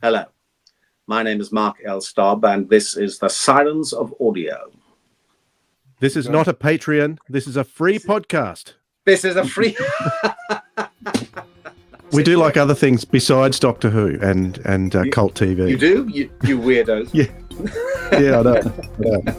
Hello, my name is Mark Elstob, and this is the Sirens of Audio. This is not a Patreon. This is a free podcast. This is a free... We do like other things besides Doctor Who and cult TV. You do? You weirdos. Yeah. Yeah, I know. Yeah.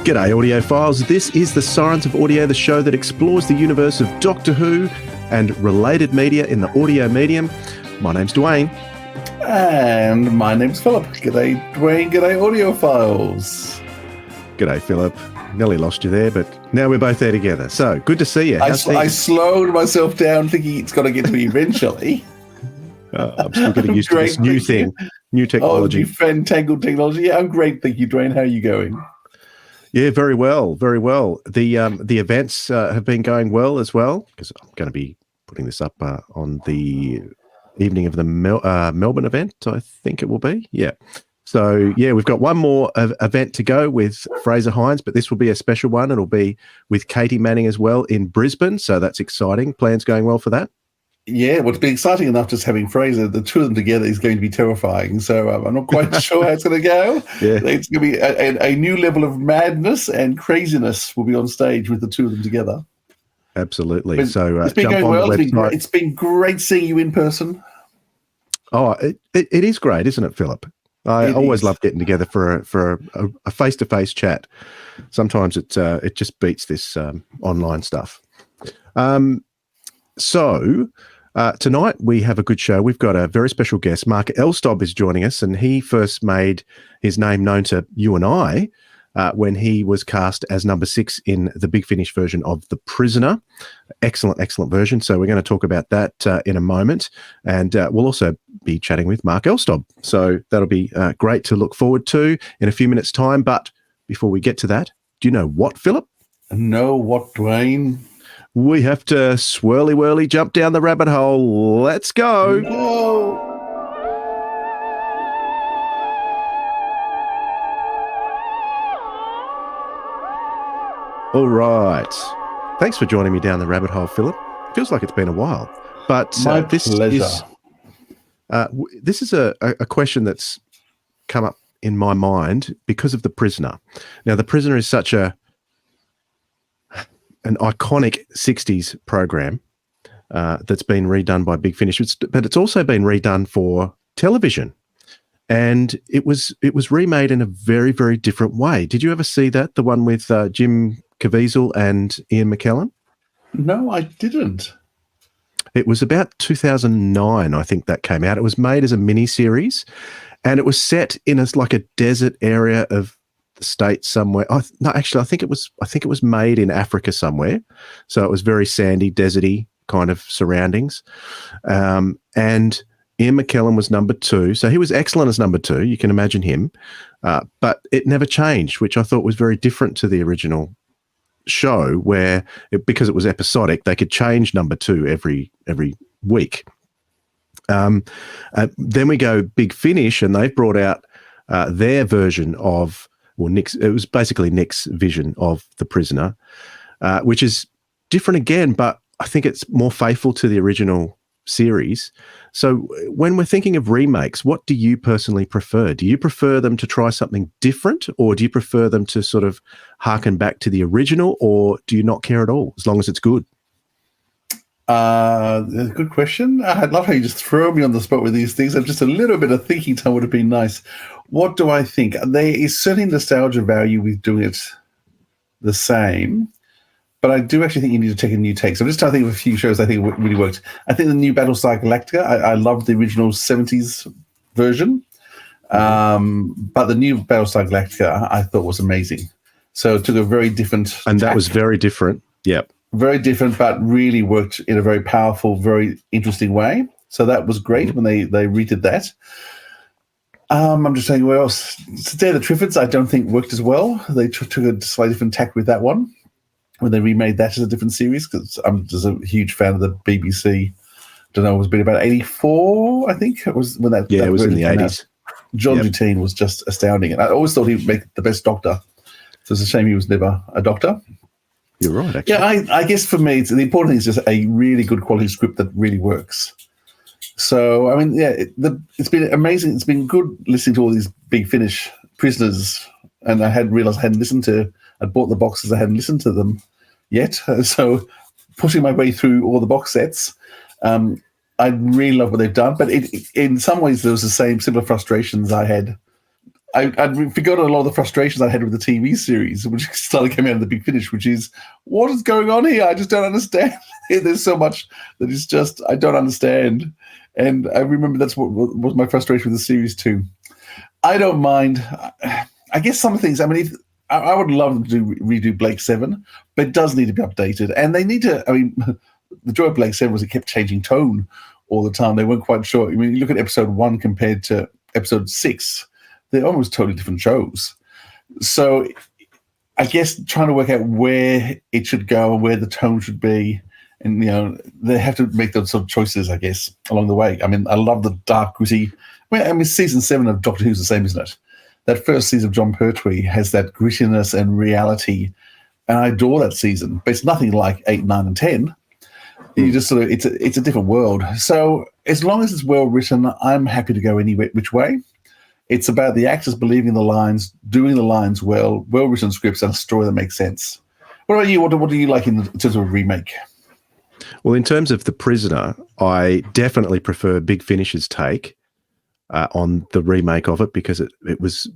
G'day, audiophiles. This is the Sirens of Audio, the show that explores the universe of Doctor Who and related media in the audio medium. My name's Dwayne. And my name's Philip. G'day, Dwayne. G'day, audiophiles. G'day, Philip. Nearly lost you there, but now we're both there together. So, good to see you. I slowed myself down thinking it's got to get to me eventually. I'm still getting used to this new thing, new technology. Oh, new fantangled technology. Yeah, I'm great. Thank you, Dwayne. How are you going? Yeah, very well, very well. The events have been going well as well, because I'm going to be putting this up on the evening of the Melbourne event, I think it will be. Yeah. So, yeah, we've got one more event to go with Fraser Hines, but this will be a special one. It'll be with Katie Manning as well in Brisbane, so that's exciting. Plans going well for that? Yeah, well, it's been exciting enough just having Fraser. The two of them together is going to be terrifying. So I'm not quite sure how it's going to go. Yeah. It's going to be a new level of madness and craziness will be on stage with the two of them together. Absolutely. But so it's been going well. It's been great seeing you in person. Oh, it is great, isn't it, Philip? I always love getting together for a face-to-face chat. Sometimes it just beats this online stuff. So tonight we have a good show. We've got a very special guest. Mark Elstob is joining us, and he first made his name known to you and I when he was cast as number 6 in the Big Finish version of The Prisoner. Excellent version. So we're going to talk about that in a moment, and we'll also be chatting with Mark Elstob. So that'll be great to look forward to in a few minutes' time. But before we get to that, do you know what, Philip? Know what, Dwayne? We have to swirly-whirly jump down the rabbit hole. Let's go. No. All right. Thanks for joining me down the rabbit hole, Philip. Feels like it's been a while. But this is a question that's come up in my mind because of The Prisoner. Now, The Prisoner is such an iconic 60s program that's been redone by Big Finish, but it's also been redone for television. And it was remade in a very, very different way. Did you ever see that, the one with Jim Caviezel and Ian McKellen? No, I didn't. It was about 2009, I think, that came out. It was made as a mini-series, and it was set in a desert area of the States somewhere. I think it was made in Africa somewhere. So it was very sandy, deserty kind of surroundings. And Ian McKellen was number 2. So he was excellent as number 2. You can imagine him. But it never changed, which I thought was very different to the original show, where because it was episodic, they could change number 2 every week. Then we go Big Finish, and they've brought out their version of, it was basically Nick's vision of The Prisoner, which is different again, but I think it's more faithful to the original series. So when we're thinking of remakes, what do you personally prefer? Do you prefer them to try something different, or do you prefer them to sort of harken back to the original, or do you not care at all as long as it's good? Good question. I love how you just throw me on the spot with these things. Just a little bit of thinking time would have been nice. What do I think? There is certainly nostalgia value with doing it the same, but I do actually think you need to take a new take. So I'm just trying to think of a few shows I think really worked. I think the new Battlestar Galactica, I loved the original 70s version, but the new Battlestar Galactica I thought was amazing. So it took a very different... And that was very different. Yep. very different, but really worked in a very powerful, very interesting way. So that was great when they redid that. I'm just saying, where else? Today the Triffids, I don't think worked as well. They took a slightly different tack with that one when they remade that as a different series, because I'm just a huge fan of the BBC. Don't know, it was been about 84, I think. It was when that. Yeah, that it was in the version came 80s. out. John Dutine was just astounding. And I always thought he'd make the best Doctor. So it's a shame he was never a Doctor. You're right, actually. Yeah, I guess for me, the important thing is just a really good quality script that really works. So, I mean, yeah, it's been amazing. It's been good listening to all these Big Finish prisoners, and I hadn't realised I'd bought the boxes, I hadn't listened to them yet. So, pushing my way through all the box sets, I really love what they've done. But in some ways, there was the similar frustrations I had. I'd forgotten a lot of the frustrations I had with the TV series, which started coming out of the Big Finish, which is, what is going on here? I just don't understand. There's so much that is just, I don't understand. And I remember that's what was my frustration with the series too. I don't mind. I guess some things, I mean, I would love them to redo Blake 7, but it does need to be updated. And they need to, I mean, the joy of Blake 7 was it kept changing tone all the time. They weren't quite sure. I mean, you look at episode 1 compared to episode 6, they're almost totally different shows. So I guess trying to work out where it should go and where the tone should be, and, you know, they have to make those sort of choices, I guess, along the way. I mean, I love the dark, gritty. I mean, season 7 of Doctor Who's the same, isn't it? That first season of John Pertwee has that grittiness and reality, and I adore that season. But it's nothing like 8, 9, and 10. You just sort of, it's a different world. So as long as it's well written, I'm happy to go any which way. It's about the actors believing the lines, doing the lines well written scripts, and a story that makes sense. What about you? What do you like in terms of a remake? Well, in terms of The Prisoner, I definitely prefer Big Finish's take on the remake of it, because it was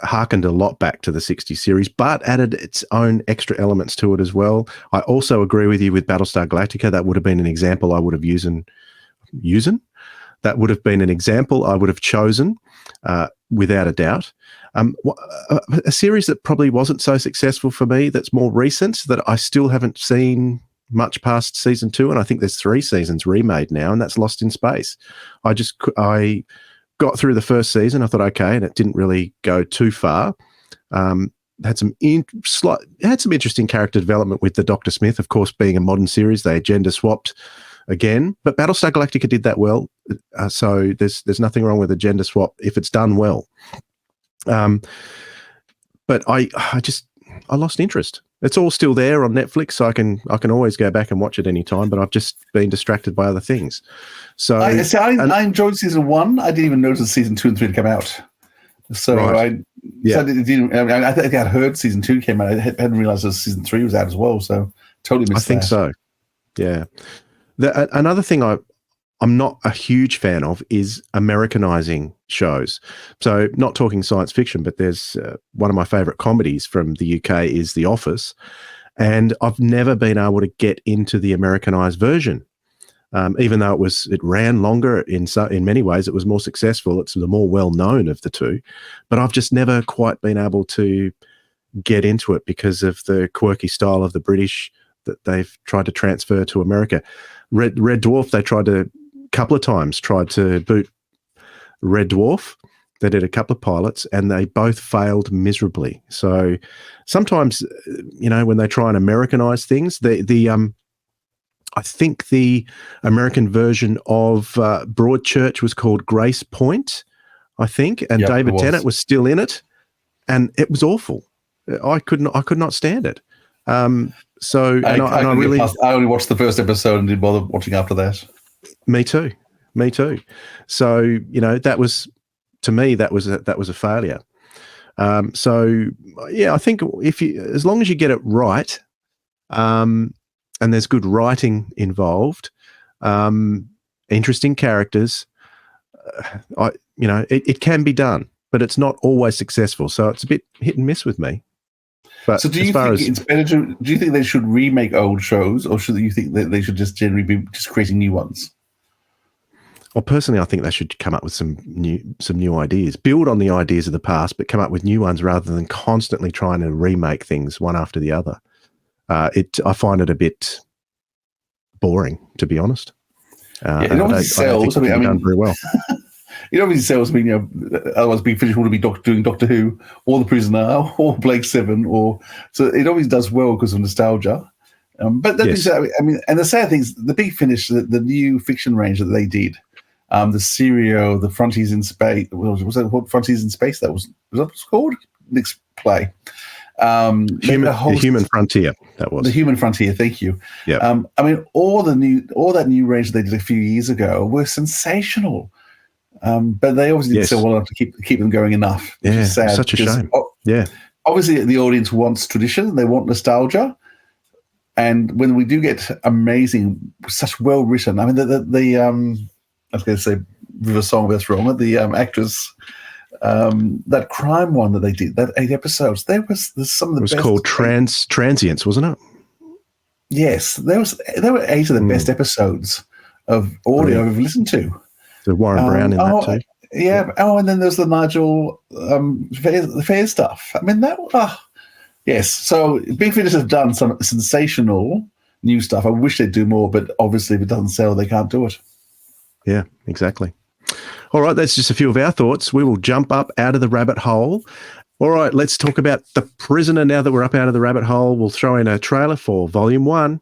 harkened a lot back to the 60s series, but added its own extra elements to it as well. I also agree with you with Battlestar Galactica. That would have been an example I would have used. That would have been an example I would have chosen, without a doubt. A series that probably wasn't so successful for me, that's more recent, that I still haven't seen much past season 2, and I think there's 3 seasons remade now, and that's Lost in Space. I got through the first season, I thought, okay, and it didn't really go too far. Had some interesting character development with the Dr. Smith, of course, being a modern series. They gender swapped again, but Battlestar Galactica did that well. So there's nothing wrong with a gender swap if it's done well. But I lost interest. It's all still there on Netflix, so I can always go back and watch it any time, but I've just been distracted by other things. So I enjoyed season 1. I didn't even notice season 2 and 3 had come out. So right. I think I'd heard season 2 came out. I hadn't realized that season 3 was out as well. So totally missed that. I think so. Yeah. Another thing I'm not a huge fan of is Americanizing shows. So not talking science fiction, but there's one of my favorite comedies from the UK is The Office, and I've never been able to get into the Americanized version. Even though it ran longer in many ways, it was more successful. It's the more well-known of the two, but I've just never quite been able to get into it because of the quirky style of the British that they've tried to transfer to America. Red Dwarf, they tried to boot Red Dwarf. They did a couple of pilots and they both failed miserably. So sometimes, when they try and Americanize things, I think the American version of Broadchurch was called Grace Point, I think, and David Tennant was still in it, and it was awful. I could not stand it. I only watched the first episode and didn't bother watching after that. Me too. So that was, to me, that was a failure. I think as long as you get it right, and there's good writing involved, interesting characters, it can be done, but it's not always successful. So it's a bit hit and miss with me. But so do you think it's better do you think they should remake old shows, or should you think that they should just generally be just creating new ones? Well, personally, I think they should come up with some new ideas, build on the ideas of the past, but come up with new ones rather than constantly trying to remake things one after the other. I find it a bit boring, to be honest. It obviously sells. I mean, done very well. It obviously sells. I mean, otherwise Big Finish would be doing Doctor Who, or The Prisoner, or Blake 7, so it always does well because of nostalgia. But that Yes. I mean, and the sad thing is, the Big Finish, the new fiction range that they did, the Serial, the Frontiers in Space. Was that what Frontiers in Space? Was that what it's called? Next play. The Human Frontier. That was the Human Frontier. Thank you. Yeah. I mean, all that new range they did a few years ago were sensational. But they obviously didn't sell well enough to keep them going enough. Which is sad, such a shame. Obviously, the audience wants tradition. They want nostalgia. And when we do get amazing, such well written, I mean, I was going to say River Song, but that's wrong. The actress, that crime one that they did, that 8 episodes, there's some of the best. It was called Transients, wasn't it? Yes, there were 8 of the best episodes of audio I've ever listened to. The Warren Brown in that too. Yeah. Oh, and then there's the Nigel Fair stuff. I mean, yes. So Big Finish have done some sensational new stuff. I wish they'd do more, but obviously if it doesn't sell, they can't do it. Yeah, exactly. All right, that's just a few of our thoughts. We will jump up out of the rabbit hole. All right, let's talk about The Prisoner now that we're up out of the rabbit hole. We'll throw in a trailer for Volume 1.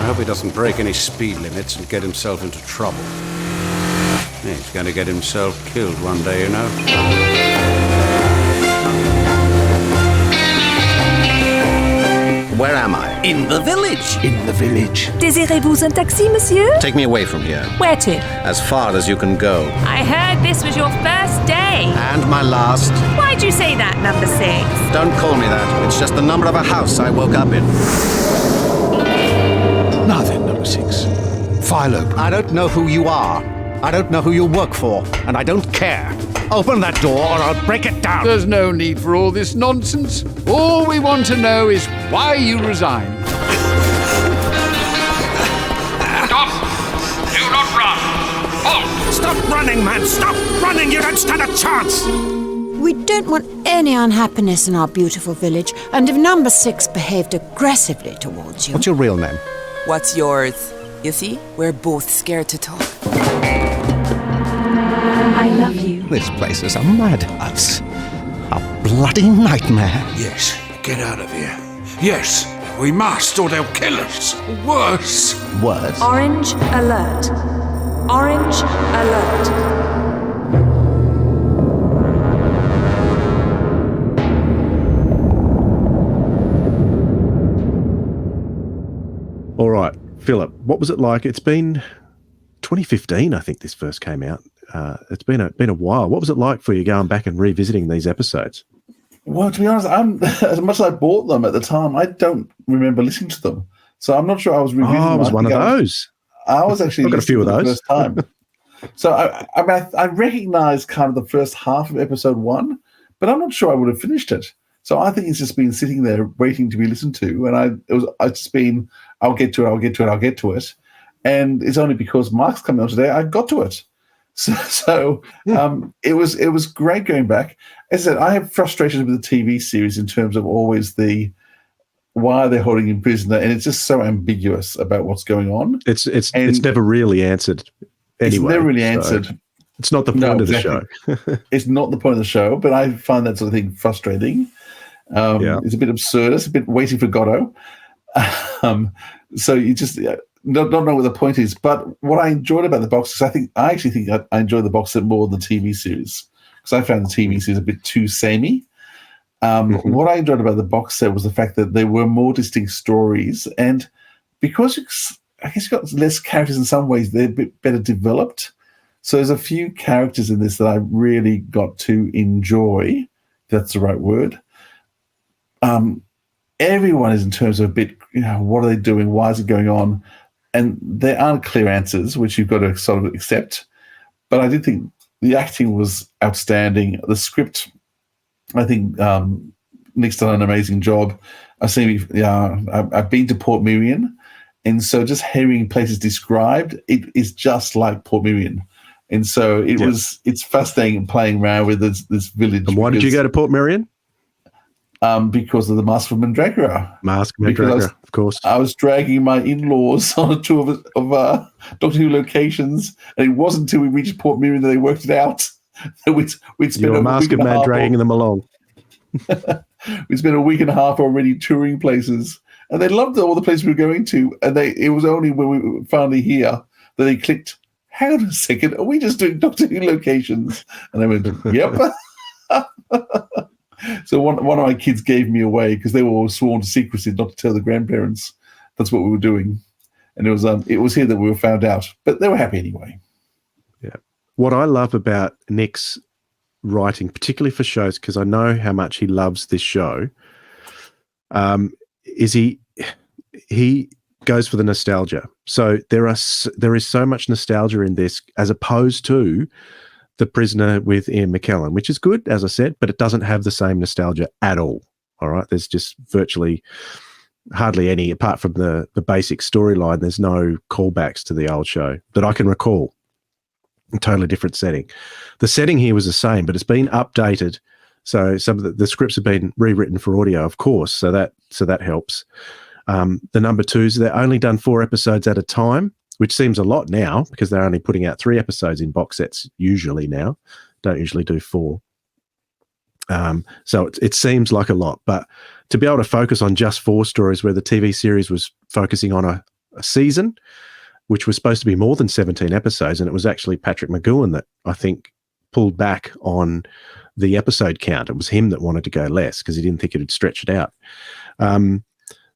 I hope he doesn't break any speed limits and get himself into trouble. He's going to get himself killed one day, you know. Where am I? In the village. In the village. Désirez-vous un taxi, monsieur? Take me away from here. Where to? As far as you can go. I heard this was your first day. And my last. Why'd you say that, number 6? Don't call me that. It's just the number of a house I woke up in. Now then, number 6. File open. I don't know who you are. I don't know who you work for. And I don't care. Open that door or I'll break it down. There's no need for all this nonsense. All we want to know is why you resigned. Stop! Do not run! Halt! Stop running, man! Stop running! You don't stand a chance! We don't want any unhappiness in our beautiful village, and if number 6 behaved aggressively towards you... What's your real name? What's yours? You see, we're both scared to talk. I love you. This place is a madhouse. A bloody nightmare. Yes, get out of here. Yes, we must, or they'll kill us. Worse. Words? Orange alert. Orange alert. All right, Philip, what was it like? It's been 2015, I think this first came out. It's been a while. What was it like for you going back and revisiting these episodes? Well, to be honest, as much as I bought them at the time, I don't remember listening to them. So I'm not sure I was reviewing them. I was one of those. I was actually I've got a few of those. The first time. So I recognised kind of the first half of episode 1, but I'm not sure I would have finished it. So I think it's just been sitting there waiting to be listened to, and it's just been I'll get to it, and it's only because Mark's coming on today I got to it. So it was great going back. As I said, I have frustrations with the TV series in terms of always the why they're holding him prisoner, and it's just so ambiguous about what's going on. It's never really answered. Anyway, it's never really answered. It's not the point of the show. It's not the point of the show, but I find that sort of thing frustrating. It's a bit absurd. It's a bit waiting for Godot. So you just don't know what the point is. But what I enjoyed about the box is I actually think I enjoyed the box set more than the TV series, because I found the TV series a bit too samey. What I enjoyed about the box set was the fact that there were more distinct stories, and because I guess you've got less characters in some ways, they're a bit better developed. So there's a few characters in this that I really got to enjoy, if that's the right word. Everyone is in terms of a bit, what are they doing? Why is it going on? And there aren't clear answers, which you've got to sort of accept. But I did think the acting was outstanding. The script, I think Nick's done an amazing job. I've been to Portmerion, and so just hearing places described, it is just like Portmerion. And so it's fascinating playing around with this village. And why did you go to Portmerion? Because of the Mask of Mandragora. Mask of Mandragora, of course. I was dragging my in-laws on a tour of Doctor Who locations, and it wasn't until we reached Portmerion that they worked it out. That we'd spent Your Mask of Man dragging them along. We spent a week and a half already touring places, and they loved all the places we were going to. And it was only when we were finally here that they clicked, hang on a second, are we just doing Doctor Who locations? And I went, yep. So one of my kids gave me away because they were all sworn to secrecy not to tell the grandparents. That's what we were doing. And it was here that we were found out. But they were happy anyway. Yeah. What I love about Nick's writing, particularly for shows, because I know how much he loves this show, is he goes for the nostalgia. So there is so much nostalgia in this as opposed to The Prisoner with Ian McKellen, which is good, as I said, but it doesn't have the same nostalgia at all. All right. There's just virtually hardly any, apart from the basic storyline. There's no callbacks to the old show that I can recall. A totally different setting. The setting here was the same, but it's been updated. So some of the scripts have been rewritten for audio, of course. So that helps. The number twos, they're only done 4 episodes at a time, which seems a lot now because they're only putting out 3 episodes in box sets usually now. Don't usually do 4. So it seems like a lot, but to be able to focus on just 4 stories where the TV series was focusing on a season, which was supposed to be more than 17 episodes, and it was actually Patrick McGoohan that I think pulled back on the episode count. It was him that wanted to go less because he didn't think it would stretch it out.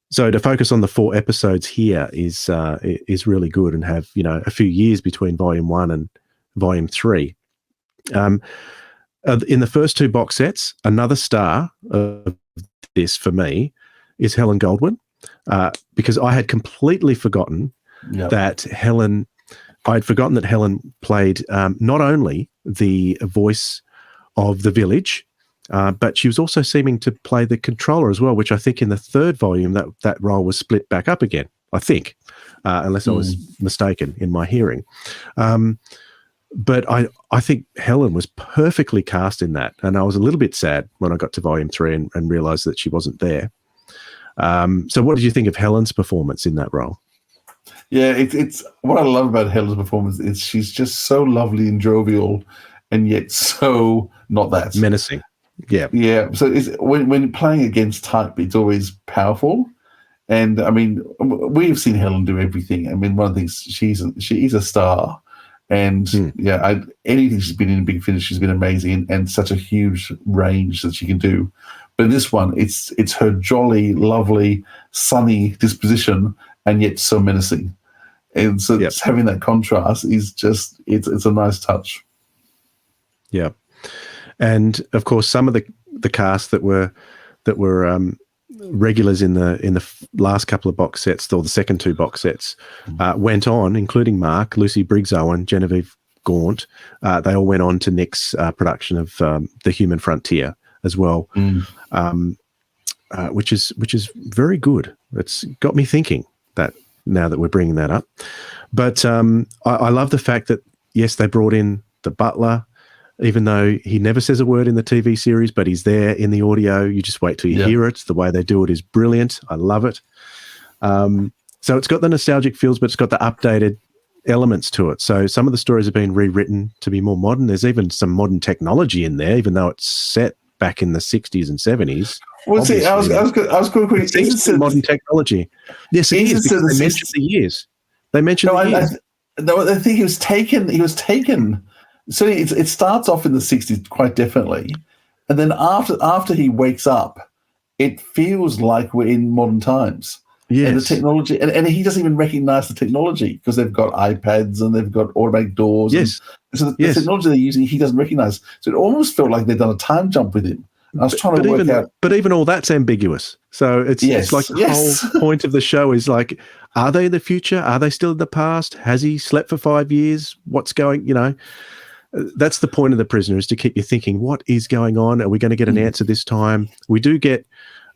So to focus on the 4 episodes here is really good, and have a few years between Volume 1 and Volume 3. In the first 2 box sets, another star of this for me is Helen Goldwyn, because I had completely forgotten that Helen. I'd forgotten that Helen played not only the voice of the village, but she was also seeming to play the controller as well, which I think in the 3rd volume that role was split back up again, I think, unless I was mistaken in my hearing. But I think Helen was perfectly cast in that, and I was a little bit sad when I got to Volume 3 and realised that she wasn't there. So what did you think of Helen's performance in that role? Yeah, it's what I love about Helen's performance is she's just so lovely and jovial, and yet so not that menacing. Yeah. So when playing against type, it's always powerful. And I mean, we've seen Helen do everything. I mean, one of the things, she is a star. And anything she's been in Big Finish, she's been amazing, and such a huge range that she can do. But in this one, it's her jolly, lovely, sunny disposition, and yet so menacing. And so just having that contrast is just it's a nice touch. Yeah. And of course, some of the cast that were regulars in the last couple of box sets, or the second 2 box sets, went on, including Mark, Lucy Briggs-Owen, Genevieve Gaunt. They all went on to Nick's production of The Human Frontier as well, which is very good. It's got me thinking that now that we're bringing that up. But I love the fact that yes, they brought in the butler. Even though he never says a word in the TV series, but he's there in the audio. You just wait till you hear it. The way they do it is brilliant. I love it. So it's got the nostalgic feels, but it's got the updated elements to it. So some of the stories have been rewritten to be more modern. There's even some modern technology in there, even though it's set back in the 60s and 70s. Well, see, I was going to it's modern technology. Yes, it is. Because they mentioned the years. They mentioned the years. I think he was taken. So it starts off in the 60s quite definitely, and then after he wakes up, it feels like we're in modern times. Yes. And the technology, and he doesn't even recognize the technology because they've got iPads and they've got automatic doors. Yes. So the technology they're using, he doesn't recognize. So it almost felt like they've done a time jump with him. I was trying to work out. But even all that's ambiguous. So it's like the whole point of the show is like, are they in the future? Are they still in the past? Has he slept for 5 years? What's going, That's the point of The Prisoner, is to keep you thinking, what is going on? Are we going to get an answer this time? We do get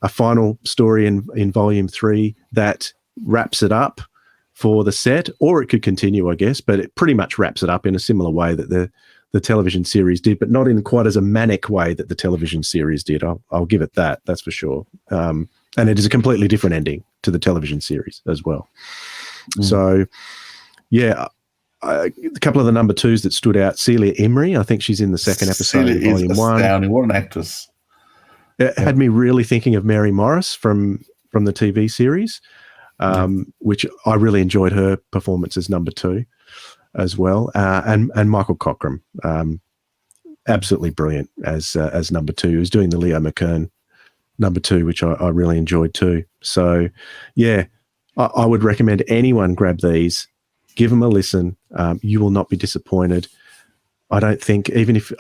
a final story in Volume 3 that wraps it up for the set, or it could continue, I guess, but it pretty much wraps it up in a similar way that the television series did, but not in quite as a manic way that the television series did. I'll give it that's for sure. And it is a completely different ending to the television series as well. So, yeah, a couple of the number 2s that stood out. Celia Imrie, I think she's in the second episode of Volume 1. Astounding. What an actress. It had me really thinking of Mary Morris from the TV series, which I really enjoyed her performance as number 2 as well. And Michael Cockram, absolutely brilliant as number 2. He was doing the Leo McKern number 2, which I really enjoyed too. So, yeah, I would recommend anyone grab these, give them a listen. You will not be disappointed. I don't think, even if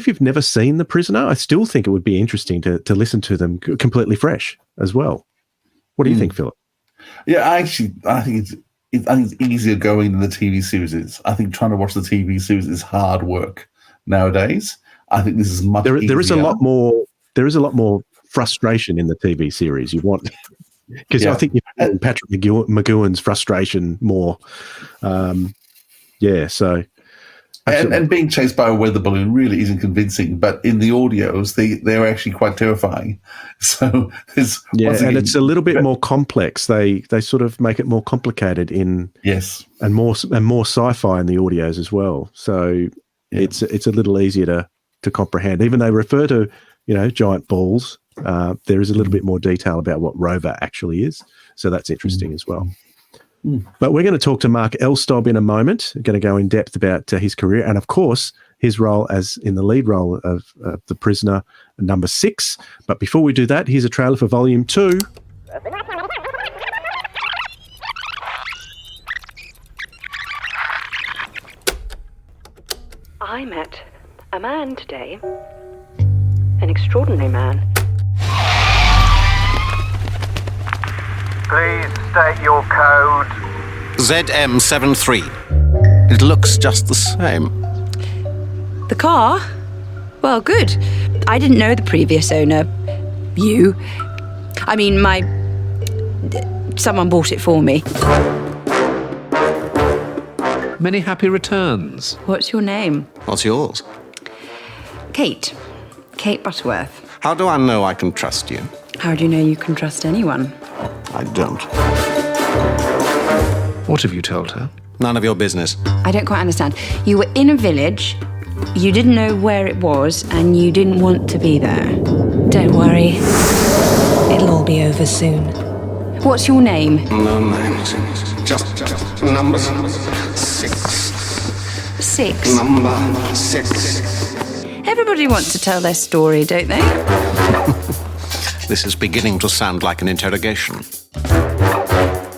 you've never seen The Prisoner, I still think it would be interesting to listen to them completely fresh as well. What do you think, Philip? Yeah, I think it's easier going than the TV series is. I think trying to watch the TV series is hard work nowadays. I think this is much easier. There is a lot more frustration in the TV series. You want, because I think you feel Patrick McGoohan's frustration more. So. And being chased by a weather balloon really isn't convincing, but in the audios, they're actually quite terrifying. So there's and it's a little bit more complex. They sort of make it more complicated and more sci-fi in the audios as well. So it's a little easier to comprehend. Even they refer to giant balls. There is a little bit more detail about what Rover actually is. So that's interesting as well. But we're going to talk to Mark Elstob in a moment. We're going to go in depth about his career and, of course, his role as in the lead role of The Prisoner, number 6. But before we do that, here's a trailer for Volume 2. I met a man today, an extraordinary man. Please state your code. ZM73. It looks just the same. The car? Well, good. I didn't know the previous owner. You. I mean, someone bought it for me. Many happy returns. What's your name? What's yours? Kate. Kate Butterworth. How do I know I can trust you? How do you know you can trust anyone? I don't. What have you told her? None of your business. I don't quite understand. You were in a village, you didn't know where it was, and you didn't want to be there. Don't worry. It'll all be over soon. What's your name? No names. Just numbers. 6. 6? Number 6. Everybody wants to tell their story, don't they? This is beginning to sound like an interrogation.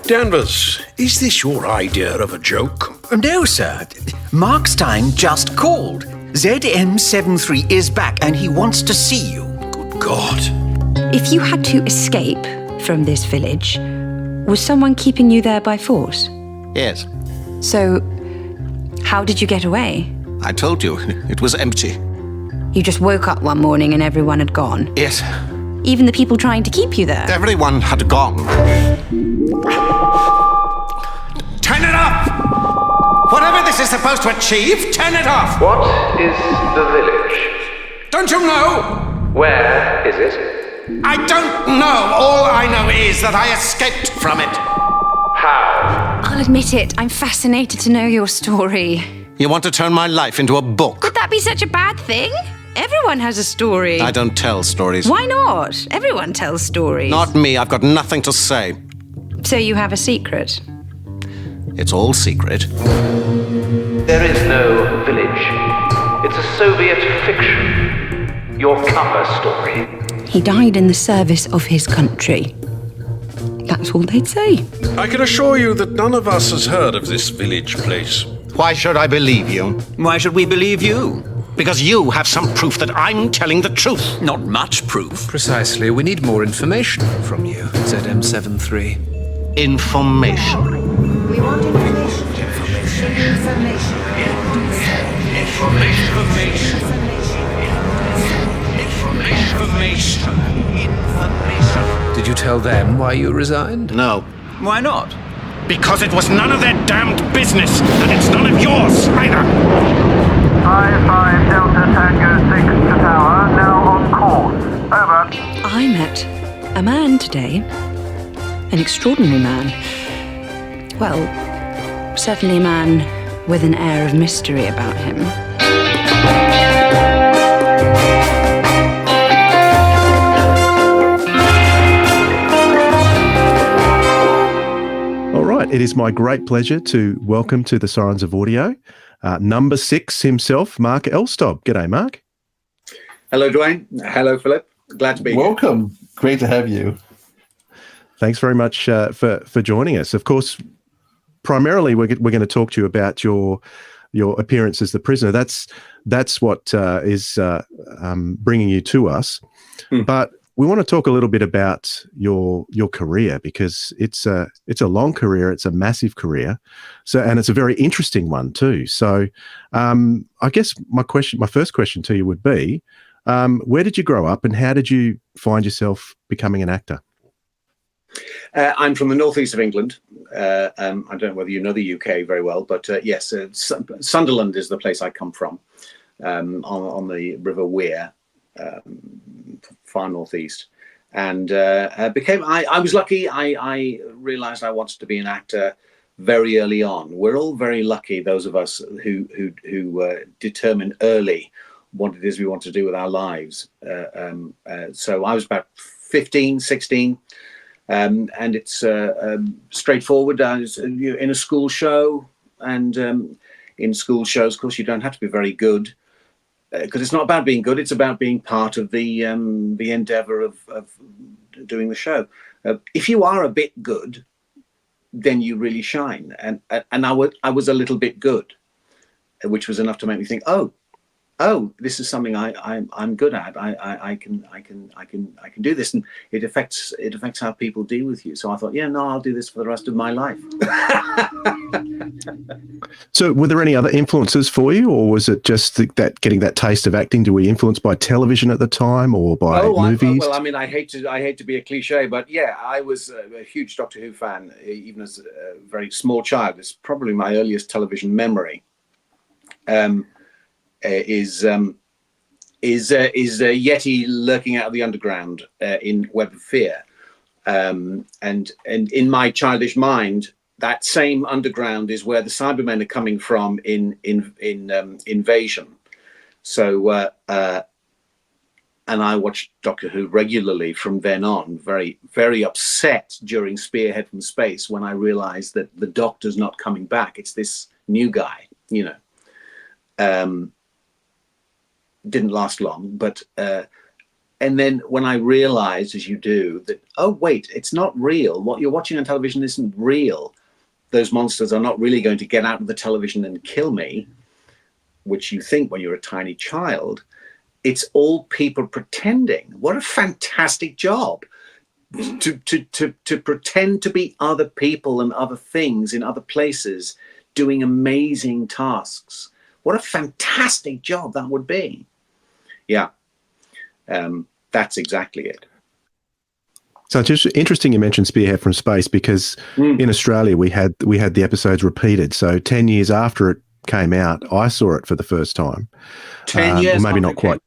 Danvers, is this your idea of a joke? No, sir. Mark Stein just called. ZM73 is back and he wants to see you. Good God. If you had to escape from this village, was someone keeping you there by force? Yes. So, how did you get away? I told you, it was empty. You just woke up one morning and everyone had gone? Yes. Even the people trying to keep you there? Everyone had gone. Turn it off! Whatever this is supposed to achieve, turn it off! What is the village? Don't you know? Where is it? I don't know. All I know is that I escaped from it. How? I'll admit it, I'm fascinated to know your story. You want to turn my life into a book? Would that be such a bad thing? Everyone has a story. I don't tell stories. Why not? Everyone tells stories. Not me. I've got nothing to say. So you have a secret? It's all secret. There is no village. It's a Soviet fiction. Your cover story. He died in the service of his country. That's all they'd say. I can assure you that none of us has heard of this village place. Why should I believe you? Why should we believe you? Because you have some proof that I'm telling the truth. Not much proof. Precisely. We need more information from you, ZM73. Information. We want information. Did you tell them why you resigned? No. Why not? Because it was none of their damned business, and it's none of yours either. 5-5 Delta Tango 6 to tower, now on course. Over. I met a man today. An extraordinary man. Well, certainly a man with an air of mystery about him. All right, it is my great pleasure to welcome to the Sirens of Audio, number 6 himself, Mark Elstob. G'day, Mark. Hello, Dwayne. Hello, Philip. Glad to be here. Welcome. Great to have you. Thanks very much for joining us. Of course, primarily we're going to talk to you about your appearance as the prisoner. That's what is bringing you to us. But we want to talk a little bit about your career, because it's a long career, it's a massive career, and it's a very interesting one too. So I guess my first question to you would be, where did you grow up, and how did you find yourself becoming an actor? I'm from the northeast of England. I don't know whether you know the UK very well, but yes, Sunderland is the place I come from, on the River Wear, far northeast. And I was lucky. I realized I wanted to be an actor very early on. We're all very lucky, those of us who determine early what it is we want to do with our lives. So I was about 15, 16. And it's straightforward. I was in a school show, and in school shows, of course, you don't have to be very good, because it's not about being good. It's about being part of the endeavor of doing the show. If you are a bit good, then you really shine. And I was a little bit good, which was enough to make me think, oh, this is something I'm good at. I can do this, and it affects how people deal with you. So I thought, I'll do this for the rest of my life. So were there any other influences for you, or was it just that getting that taste of acting? Were you influenced by television at the time, or by movies? I hate to be a cliche, but yeah, I was a huge Doctor Who fan, even as a very small child. It's probably my earliest television memory. Is Yeti lurking out of the underground in Web of Fear, and in my childish mind, that same underground is where the Cybermen are coming from in Invasion. So and I watched Doctor Who regularly from then on. Very, very upset during Spearhead from Space when I realized that the Doctor's not coming back. It's this new guy, Didn't last long, but and then when I realized, as you do, that wait, it's not real. What you're watching on television isn't real. Those monsters are not really going to get out of the television and kill me, which you think when you're a tiny child. It's all people pretending. What a fantastic job to pretend to be other people and other things in other places, doing amazing tasks. What a fantastic job that would be. Yeah, that's exactly it. So it's just interesting you mentioned Spearhead from Space, because in Australia we had the episodes repeated. So 10 years after it came out, I saw it for the first time. 10 years? Maybe not quite.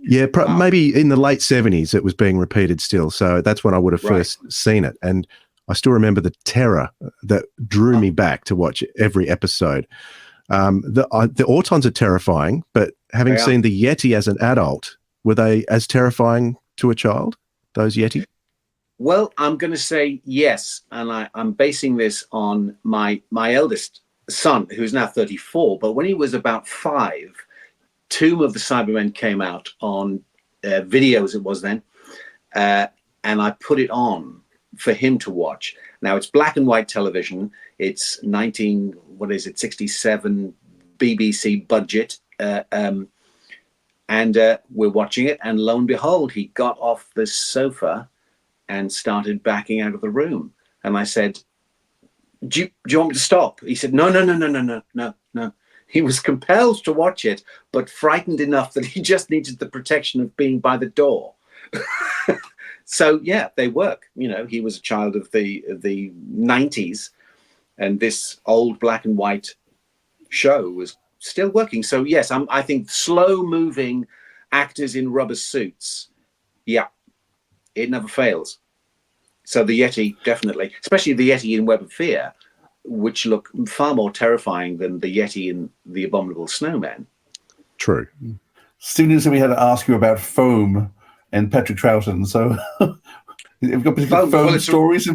Yeah, maybe in the late 70s it was being repeated still. So that's when I would have first seen it. And I still remember the terror that drew me back to watch every episode. The Autons are terrifying, but having seen the Yeti as an adult, were they as terrifying to a child, those Yeti? Well, I'm going to say yes, and I'm basing this on my eldest son, who's now 34, but when he was about 5, Tomb of the Cybermen came out on video, as it was then, and I put it on for him to watch. Now, it's black and white television. It's 67 BBC budget, and we're watching it, and lo and behold, he got off the sofa and started backing out of the room. And I said, do you want me to stop? He said, no. He was compelled to watch it, but frightened enough that he just needed the protection of being by the door. So yeah, they work. He was a child of the 90s, and this old black and white show was still working. So yes, I think slow moving actors in rubber suits, yeah, it never fails. So the Yeti, definitely, especially the Yeti in Web of Fear, which look far more terrifying than the Yeti in The Abominable Snowman. True. Stephen said we had to ask you about foam and Patrick Troughton. So you've got particular foam stories?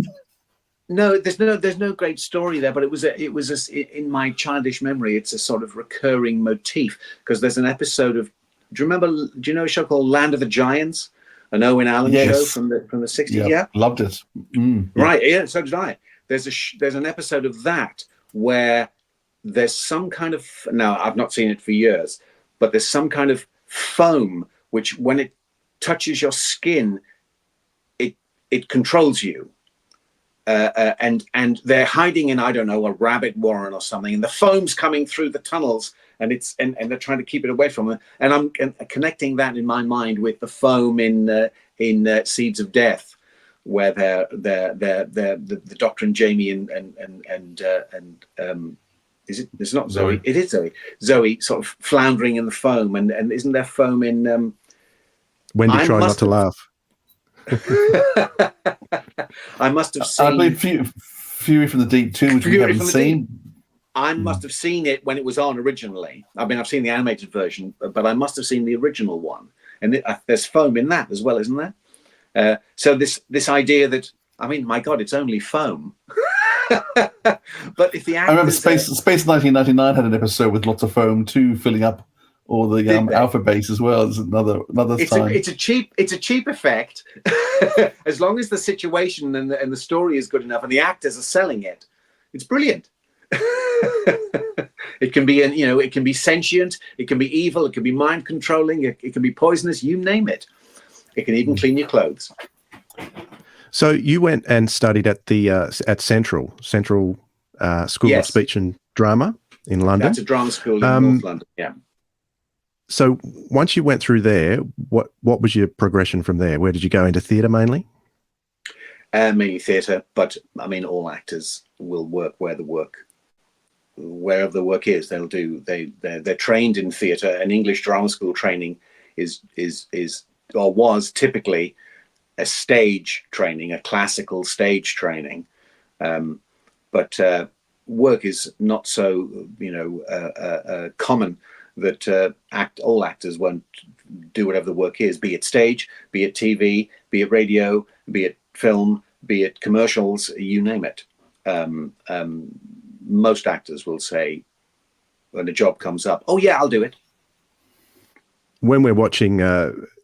No, there's no great story there, but it was in my childish memory, it's a sort of recurring motif, because there's an episode of, do you know a show called Land of the Giants? An Owen Allen show from the 60s. Yeah, loved it. Right, yeah, so did I. There's an episode of that where there's some kind of, now I've not seen it for years, but there's some kind of foam which, when it touches your skin, it controls you. And they're hiding in, I don't know, a rabbit warren or something, and the foam's coming through the tunnels, and they're trying to keep it away from them. And I'm connecting that in my mind with the foam in Seeds of Death, where the Doctor and Jamie and is it? It's not Zoe. It is Zoe. Zoe sort of floundering in the foam, and isn't there foam in? Wendy Try Not to Laugh. I must have seen. I believe Fury from the Deep too, which we haven't seen. I must have seen it when it was on originally. I mean, I've seen the animated version, but I must have seen the original one. And there's foam in that as well, isn't there? So this idea that, I mean, my God, it's only foam. But if the actors, I remember Space 1999 had an episode with lots of foam too, filling up all the alpha base as well. It's another time. It's a cheap effect, as long as the situation and the story is good enough and the actors are selling it. It's brilliant. It can be, it can be sentient, it can be evil, it can be mind controlling, it can be poisonous. You name it. It can even clean your clothes. So you went and studied at the at Central School of Speech and Drama in London. That's a drama school in North London. Yeah. So once you went through there, what was your progression from there? Where did you go into theatre mainly? Mainly theatre, but I mean, all actors will work wherever the work is. They're trained in theatre, and English drama school training is or was typically a stage training, a classical stage training. But work is not so common that all actors won't do whatever the work is, be it stage, be it TV, be it radio, be it film, be it commercials, you name it. Most actors will say, when a job comes up, oh yeah, I'll do it. When we're watching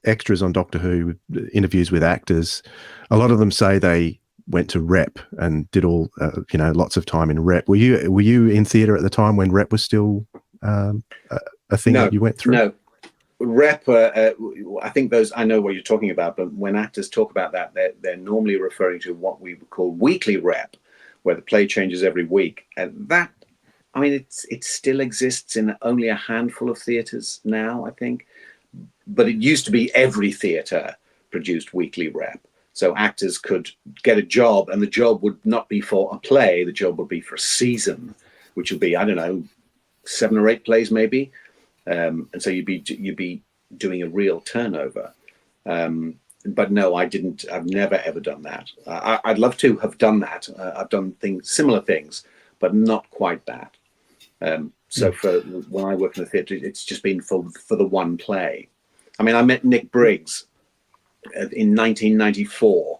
extras on Doctor Who, interviews with actors, a lot of them say they went to rep and did all, lots of time in rep. Were you in theatre at the time when rep was still a thing that you went through? No. Rep, I think I know what you're talking about, but when actors talk about that, they're normally referring to what we would call weekly rep, where the play changes every week. And that, I mean, it still exists in only a handful of theatres now, I think. But it used to be every theatre produced weekly rep. So actors could get a job, and the job would not be for a play, the job would be for a season, which would be, I don't know, 7 or 8 plays maybe. And so you'd be doing a real turnover. But no, I didn't. I've never ever done that. I'd love to have done that. I've done similar things, but not quite that. So for when I work in the theatre, it's just been for the one play. I mean, I met Nick Briggs in 1994.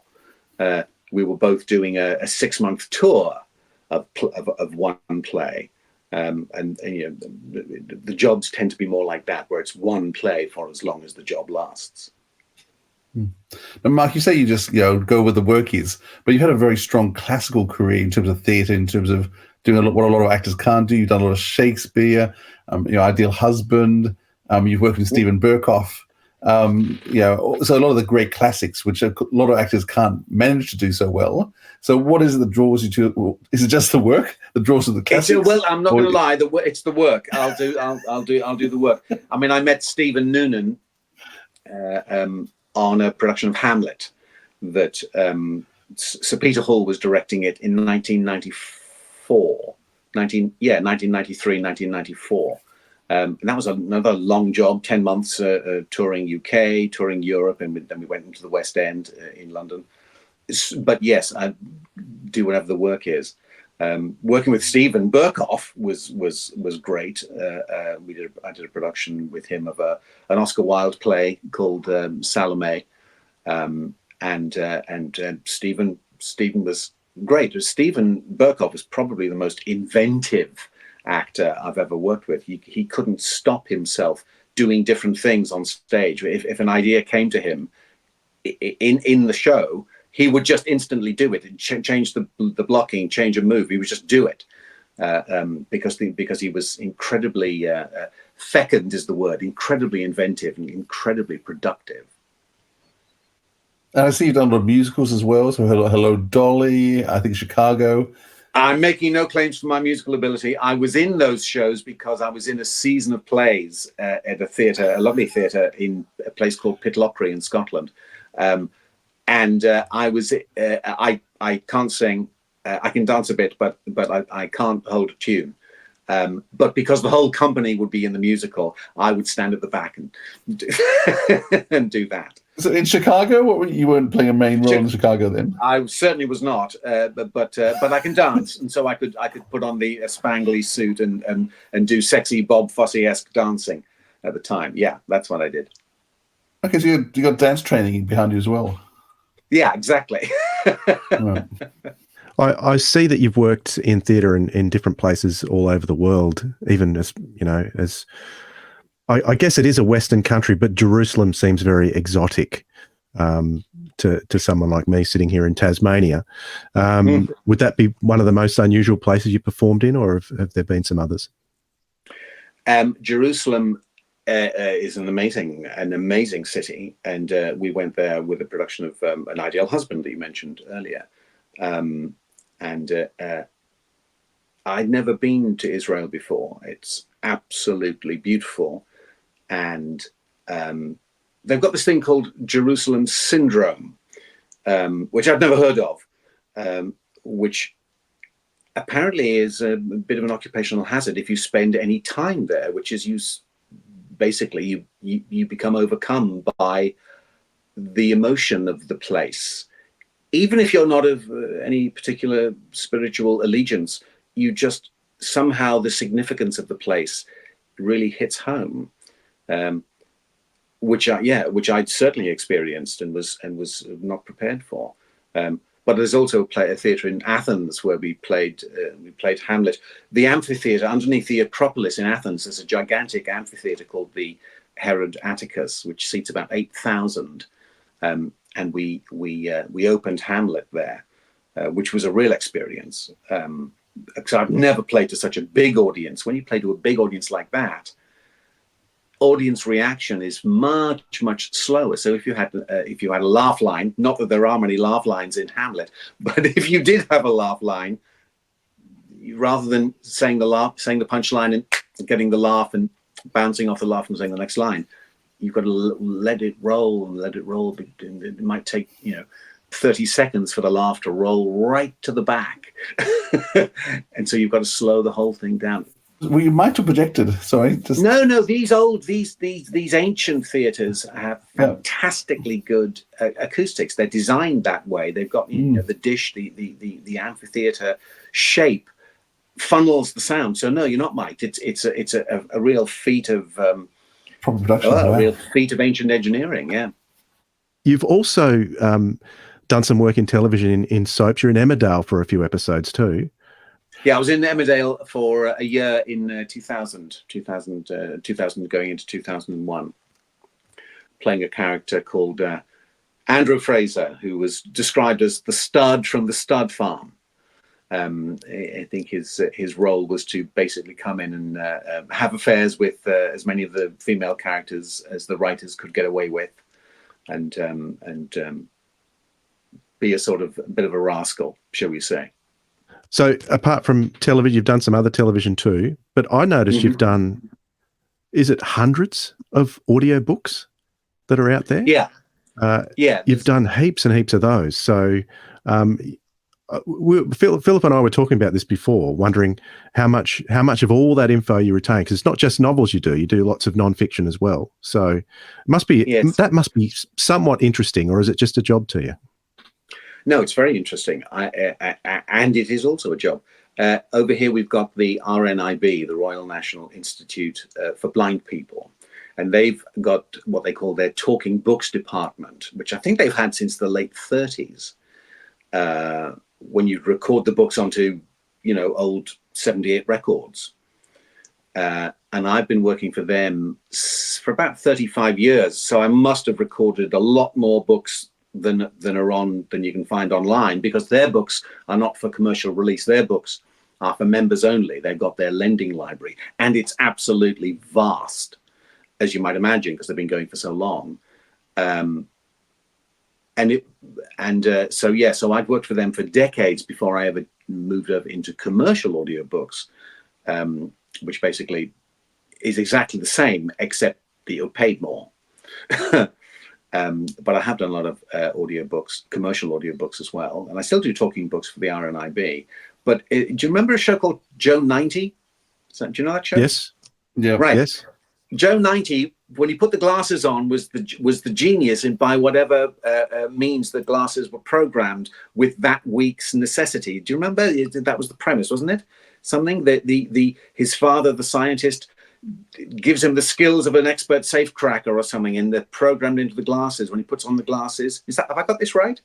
We were both doing a 6-month tour of one play. And the jobs tend to be more like that, where it's one play for as long as the job lasts. Now, Mark, you say you just go where the work is, but you've had a very strong classical career in terms of theatre, in terms of doing what a lot of actors can't do. You've done a lot of Shakespeare, Ideal Husband. You've worked with Stephen Burkoff. So a lot of the great classics, which a lot of actors can't manage to do so well. So what is it that draws you to? Is it just the work that draws you to the classics? Well, I'm not going to lie. It's the work. I'll do the work. I mean, I met Stephen Noonan on a production of Hamlet that Sir Peter Hall was directing it in 1994 1993, 1994. And that was another long job, 10 months touring UK, touring Europe, and then we went into the West End in London. But yes, I do whatever the work is. Working with Stephen Burkoff was great. I did a production with him of an Oscar Wilde play called Salome, and Stephen was great. Stephen Burkoff was probably the most inventive actor I've ever worked with. He couldn't stop himself doing different things on stage. If an idea came to him in the show, he would just instantly do it and change the blocking, change a move. He would just do it because he was incredibly fecund is the word, incredibly inventive and incredibly productive. And I see you've done a lot of musicals as well. So Hello Dolly, I think Chicago. I'm making no claims for my musical ability. I was in those shows because I was in a season of plays at a theatre, a lovely theatre in a place called Pitlochry in Scotland. And I was, I can't sing, I can dance a bit, but I can't hold a tune. But because the whole company would be in the musical, I would stand at the back and do that. So in Chicago, you weren't playing a main role in Chicago then? I certainly was not, but I can dance, and so I could put on the spangly suit and do sexy Bob Fosse-esque dancing at the time. Yeah, that's what I did. Okay, so you got dance training behind you as well. Yeah, exactly. Right. I see that you've worked in theatre in different places all over the world, even as, as I guess it is a Western country, but Jerusalem seems very exotic to someone like me sitting here in Tasmania. Would that be one of the most unusual places you performed in, or have there been some others? Jerusalem is an amazing city, and we went there with a production of An Ideal Husband that you mentioned earlier. I'd never been to Israel before. It's absolutely beautiful, and they've got this thing called Jerusalem syndrome, which I've never heard of, which apparently is a bit of an occupational hazard if you spend any time there, which is you become overcome by the emotion of the place. Even if you're not of any particular spiritual allegiance, you just somehow the significance of the place really hits home, which I'd certainly experienced and was not prepared for. But there's also a theatre in Athens where we played Hamlet. The amphitheatre underneath the Acropolis in Athens, there's a gigantic amphitheatre called the Herod Atticus, which seats about 8,000. And we opened Hamlet there, which was a real experience. Because I've never played to such a big audience. When you play to a big audience like that, audience reaction is much slower. So if you had a laugh line, not that there are many laugh lines in Hamlet, but if you did have a laugh line, rather than saying the punchline and getting the laugh and bouncing off the laugh and saying the next line, you've got to let it roll and let it roll. It might take 30 seconds for the laugh to roll right to the back, and so you've got to slow the whole thing down. Well, you might have projected. Sorry. No. These ancient theatres have fantastically good acoustics. They're designed that way. They've got the dish, the amphitheatre shape funnels the sound. So no, you're not mic'd. It's a real feat of proper production. A real feat of ancient engineering. Yeah. You've also done some work in television in soaps. You're in Emmerdale for a few episodes too. Yeah, I was in Emmerdale for a year in 2000 going into 2001, playing a character called Andrew Fraser, who was described as the stud from the stud farm. I think his role was to basically come in and have affairs with as many of the female characters as the writers could get away with, and be a sort of bit of a rascal, shall we say. So apart from television, you've done some other television too, but I noticed you've done, is it hundreds of audiobooks that are out there? Yeah. You've done heaps and heaps of those. So Philip and I were talking about this before, wondering how much of all that info you retain, because it's not just novels you do lots of non-fiction as well. So that must be somewhat interesting, or is it just a job to you? No, it's very interesting, and it is also a job. Over here we've got the RNIB, the Royal National Institute for Blind People, and they've got what they call their talking books department, which I think they've had since the late 30s. When you record the books onto, old 78 records. And I've been working for them for about 35 years. So I must have recorded a lot more books than you can find online, because their books are not for commercial release. Their books are for members only. They've got their lending library, and it's absolutely vast, as you might imagine, because they've been going for so long. So I'd worked for them for decades before I ever moved over into commercial audiobooks, which basically is exactly the same, except that you're paid more. But I have done a lot of audiobooks, commercial audiobooks as well, and I still do talking books for the RNIB. But do you remember a show called Joe 90? Do you know that show? Yes. Yeah. Right. Yes. Joe 90, when he put the glasses on, was the genius, and by whatever means the glasses were programmed with that week's necessity. Do you remember? That was the premise, wasn't it? Something that his father, the scientist, gives him the skills of an expert safecracker or something, and they're programmed into the glasses when he puts on the glasses. Have I got this right?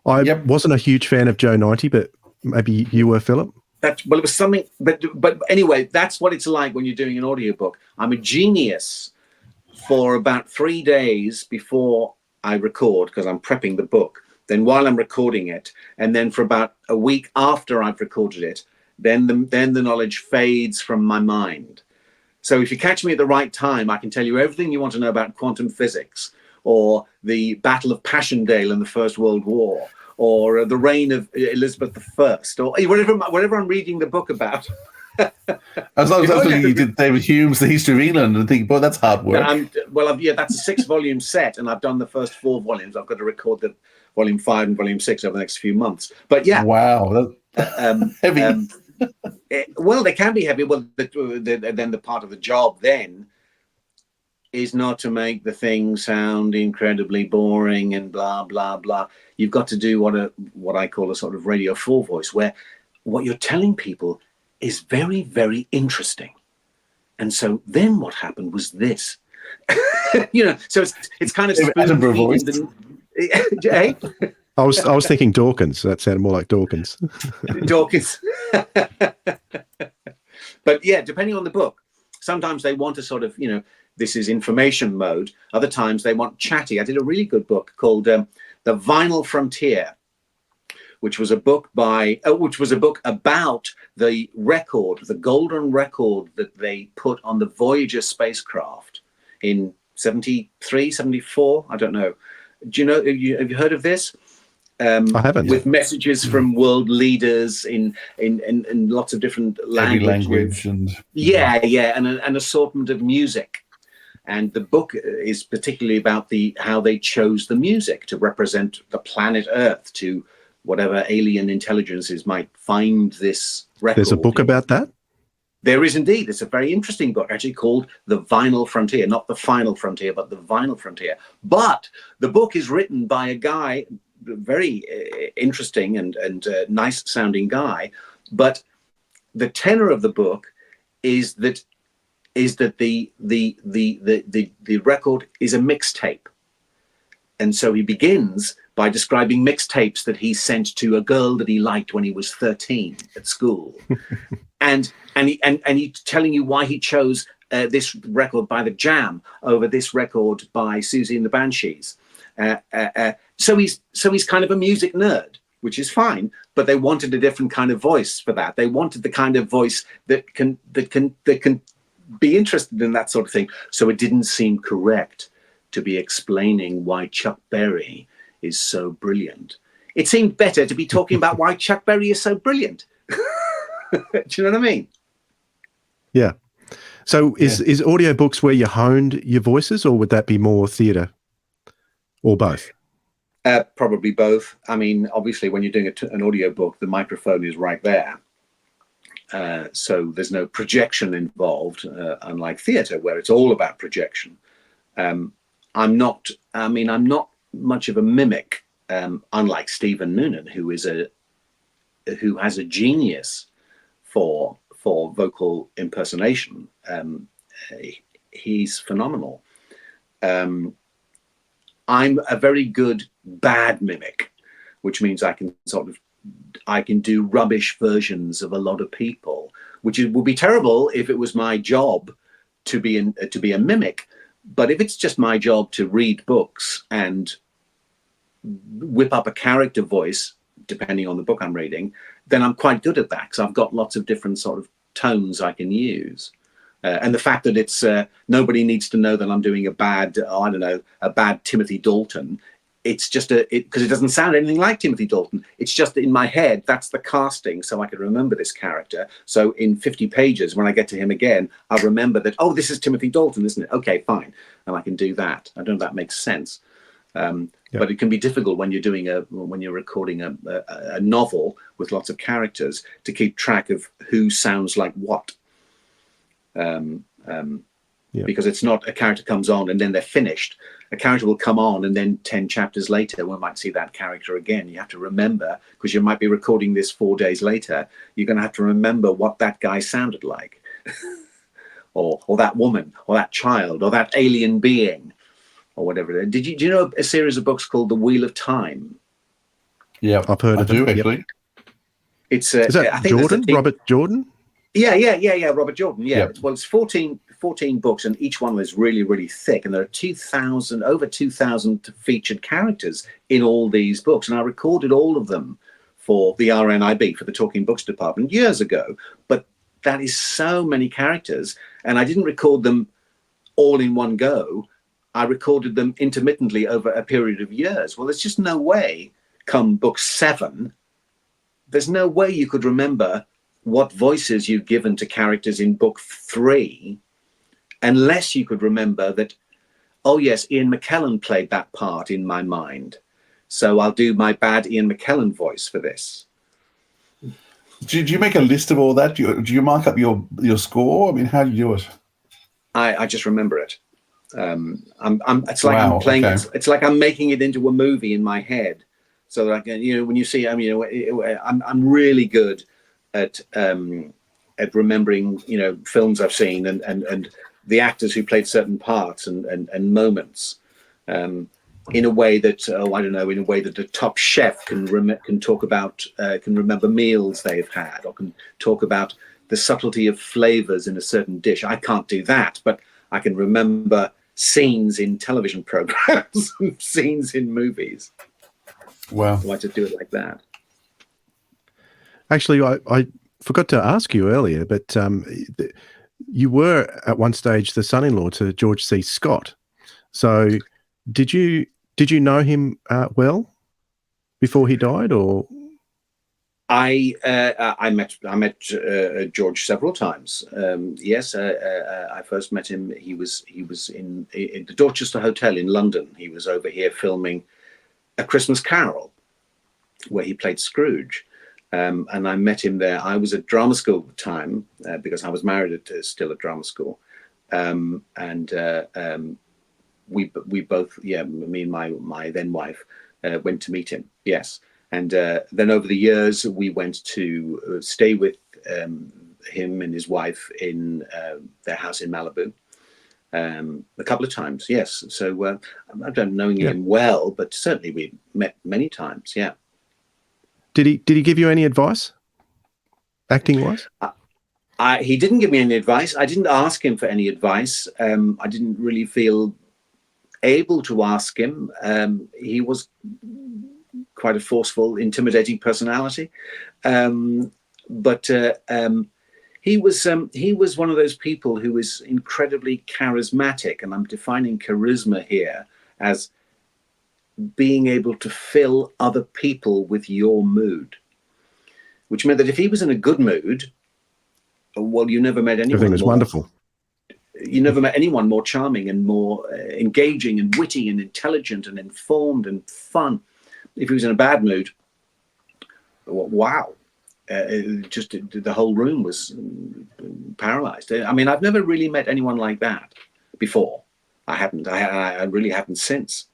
I wasn't a huge fan of Joe 90, but maybe you were, Philip. It was something, but anyway, that's what it's like when you're doing an audiobook. I'm a genius for about 3 days before I record, because I'm prepping the book. Then while I'm recording it, and then for about a week after I've recorded it, then the knowledge fades from my mind. So if you catch me at the right time, I can tell you everything you want to know about quantum physics, or the Battle of Passchendaele in the First World War, or the reign of Elizabeth I, or whatever I'm reading the book about. As long as you did David Hume's The History of England, and think, boy, that's hard work. That's a 6-volume set, and I've done the first 4 volumes. I've got to record the volume 5 and volume 6 over the next few months. But yeah, wow, heavy. Well, they can be heavy. Well, then the part of the job then is not to make the thing sound incredibly boring and blah blah blah. You've got to do what I call a sort of Radio 4 voice, where what you're telling people is very, very interesting. And so then what happened was this. So it's kind of Edinburgh voice. Hey? I was thinking Dawkins. That sounded more like Dawkins. Dawkins. But yeah, depending on the book, sometimes they want a sort of, this is information mode. Other times they want chatty. I did a really good book called The Vinyl Frontier, which was a book about the record, the golden record that they put on the Voyager spacecraft in 73, 74. I don't know. Do you know? Have you heard of this? I haven't. With messages from world leaders in lots of different language and and an assortment of music. And the book is particularly about how they chose the music to represent the planet Earth to whatever alien intelligences might find this record. There's a book about that? There is indeed. It's a very interesting book, actually, called The Vinyl Frontier. Not The Final Frontier, but The Vinyl Frontier. But the book is written by a guy, very interesting and nice-sounding guy. But the tenor of the book is that the record is a mixtape. And so he begins by describing mixtapes that he sent to a girl that he liked when he was 13 at school. and he's telling you why he chose this record by The Jam over this record by Susie and the Banshees. So he's kind of a music nerd, which is fine, but they wanted a different kind of voice for that. They wanted the kind of voice that can be interested in that sort of thing. So it didn't seem correct to be explaining why Chuck Berry is so brilliant. It seemed better to be talking about why Chuck Berry is so brilliant. Do you know what I mean? Yeah. So is audiobooks where you honed your voices, or would that be more theatre, or both? Probably both. I mean, obviously, when you're doing an audiobook, the microphone is right there. So there's no projection involved, unlike theatre, where it's all about projection. I'm not much of a mimic, unlike Stephen Noonan, who has a genius for vocal impersonation. He's phenomenal. I'm a very good bad mimic, which means I can do rubbish versions of a lot of people, which would be terrible if it was my job to be a mimic. But if it's just my job to read books and whip up a character voice, depending on the book I'm reading, then I'm quite good at that, because I've got lots of different sort of tones I can use. And the fact that it's nobody needs to know that I'm doing a bad Timothy Dalton. It's just because it doesn't sound anything like Timothy Dalton. It's just in my head, that's the casting, so I can remember this character. So in 50 pages, when I get to him again, I'll remember that, oh, this is Timothy Dalton, isn't it? Okay, fine. And I can do that. I don't know if that makes sense. But it can be difficult when you're recording a novel with lots of characters to keep track of who sounds like what. Because it's not a character comes on and then they're finished. A character will come on and then 10 chapters later we might see that character again. You have to remember, because you might be recording this 4 days later, you're going to have to remember what that guy sounded like. or that woman, or that child, or that alien being, or whatever. Do you know a series of books called The Wheel of Time? Yeah, I've heard of it. Actually. Yep. It's is that Jordan? Robert Jordan? Yeah, Robert Jordan. Yeah. Well, it's 14 books, and each one is really, really thick. And there are over 2,000 featured characters in all these books. And I recorded all of them for the RNIB, for the Talking Books department, years ago. But that is so many characters, and I didn't record them all in one go. I recorded them intermittently over a period of years. Well, there's just no way, come book 7, there's no way you could remember what voices you've given to characters in book 3, unless you could remember that, oh yes, Ian McKellen played that part in my mind, so I'll do my bad Ian McKellen voice for this. Do you make a list of all that? Do you mark up your score? I mean, how do you do it? I just remember it. It's like I'm playing. Okay. It's like I'm making it into a movie in my head, so that I can, when you see, I'm really good at remembering, films I've seen and the actors who played certain parts and moments, in a way that in a way that a top chef can talk about, can remember meals they've had, or can talk about the subtlety of flavors in a certain dish. I can't do that, but I can remember scenes in television programs, scenes in movies. Wow. So I just do it like that. Actually, I forgot to ask you earlier, but you were at one stage the son-in-law to George C. Scott. So did you know him well before he died, or? I met George several times. Yes, I first met him. He was in the Dorchester Hotel in London. He was over here filming A Christmas Carol, where he played Scrooge. And I met him there. I was at drama school at the time, because I was married still at drama school. We both, me and my then wife, went to meet him. Yes. And then over the years, we went to stay with him and his wife in their house in Malibu a couple of times. Yes. So I don't know him well, but certainly we met many times. Yeah. Did he give you any advice, acting-wise? He didn't give me any advice. I didn't ask him for any advice. I didn't really feel able to ask him. He was quite a forceful, intimidating personality, but he was one of those people who was incredibly charismatic, and I'm defining charisma here as being able to fill other people with your mood, which meant that if he was in a good mood, well, you never met anyone. Everything was wonderful. You never met anyone more charming and more engaging and witty and intelligent and informed and fun. If he was in a bad mood, wow. The whole room was paralyzed. I mean, I've never really met anyone like that before. I really haven't since.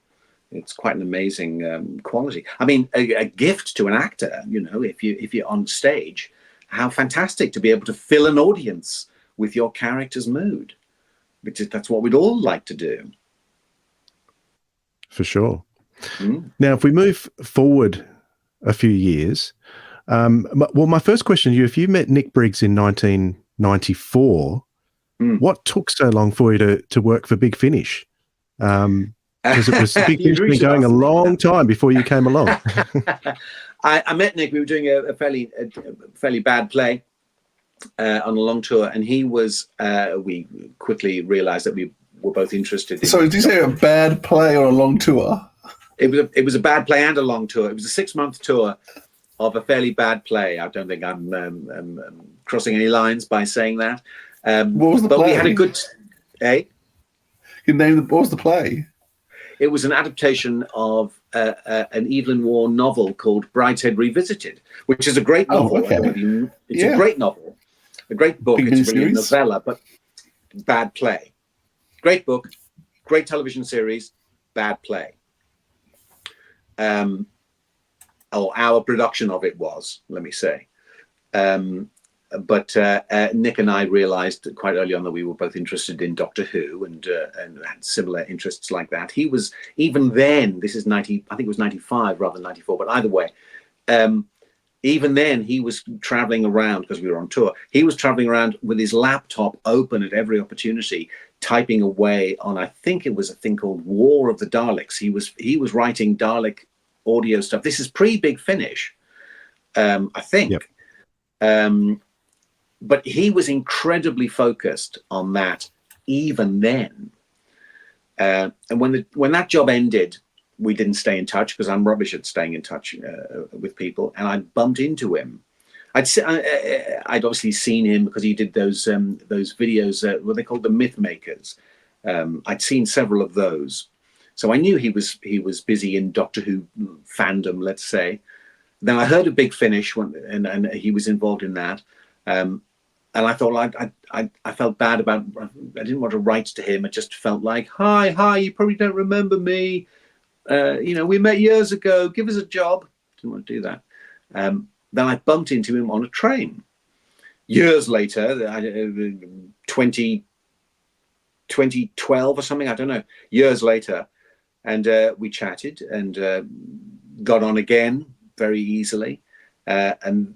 It's quite an amazing quality. I mean, a gift to an actor, you know, if you're on stage, how fantastic to be able to fill an audience with your character's mood, because that's what we'd all like to do. For sure. Now, if we move forward a few years, well, my first question to you, if you met Nick Briggs in 1994, what took so long for you to work for Big Finish? Because it was Big Finish been going a long time before you came along. I met Nick. We were doing a fairly bad play on a long tour, and he was. We quickly realised that we were both interested. So, did you say a bad play on a long tour? It was a bad play and a long tour. It was a 6-month tour of a fairly bad play. I don't think I'm crossing any lines by saying that. What was the play? But we had a good. You named what was the play? It was an adaptation of an Evelyn Waugh novel called Brideshead Revisited, which is a great novel. Oh, okay. It's a great novel, a great book. It's really a novella, but bad play. Great book, great television series, bad play. Our production of it was, let me say. But Nick and I realized quite early on that we were both interested in Doctor Who and had similar interests like that. He was, even then, this is 90, I think it was 95 rather than 94, but either way, even then he was traveling around, because we were on tour, he was traveling around with his laptop open at every opportunity, typing away on, I think it was a thing called War of the Daleks. He was writing Dalek audio stuff. This is pre-Big Finish, I think. Yep. But he was incredibly focused on that even then. And when that job ended, we didn't stay in touch, because I'm rubbish at staying in touch with people. And I bumped into him. I'd obviously seen him because he did those videos, what they called the Myth Makers. I'd seen several of those. So I knew he was busy in Doctor Who fandom, let's say. Then I heard of Big Finish, and he was involved in that. And I thought, I felt bad about, I didn't want to write to him. It just felt like, hi, you probably don't remember me. You know, we met years ago. Give us a job. Didn't want to do that. Then I bumped into him on a train. Years later, 2012 or something, I don't know, years later. And we chatted and got on again very easily. And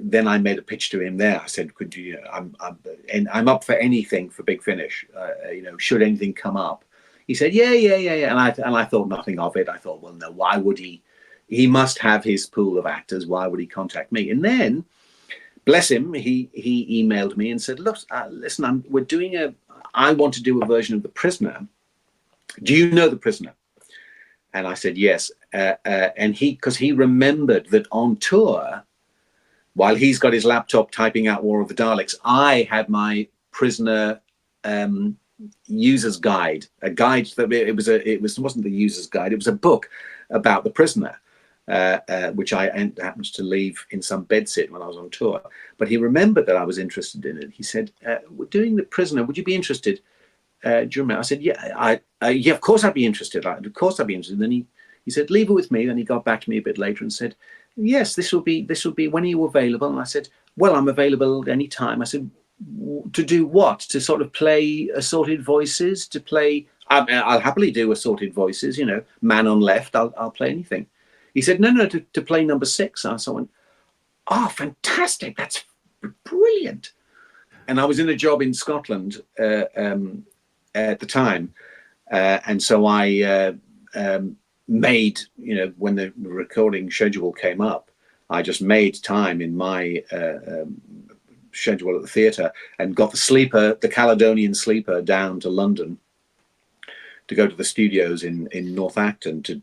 then I made a pitch to him there. I said, "Could you? I'm up for anything for Big Finish. You know, should anything come up?" He said, "Yeah." And I thought nothing of it. I thought, well, no. Why would he? He must have his pool of actors. Why would he contact me? And then, bless him, he emailed me and said, "Look, listen, I want to do a version of The Prisoner. Do you know The Prisoner?" And I said, yes. And because he remembered that on tour, while he's got his laptop typing out War of the Daleks, I had my Prisoner user's guide, a guide that it wasn't the user's guide. It was a book about The Prisoner, which I happened to leave in some bedsit when I was on tour. But he remembered that I was interested in it. He said, "We're doing The Prisoner. Would you be interested?" Do you remember? I said, yeah, yeah, of course I'd be interested. Of course I'd be interested. Then he said, "Leave it with me." Then he got back to me a bit later and said, "Yes, this will be, when are you available?" And I said, "Well, I'm available at any time." I said, "To do what? To sort of play Assorted Voices? To play, I'll happily do Assorted Voices, you know, Man on Left, I'll play anything." He said, no, to play number 6. And I went, "Oh, fantastic. That's brilliant." And I was in a job in Scotland at the time. And so I made, you know, when the recording schedule came up, I just made time in my schedule at the theatre and got the Caledonian sleeper down to London to go to the studios in North Acton to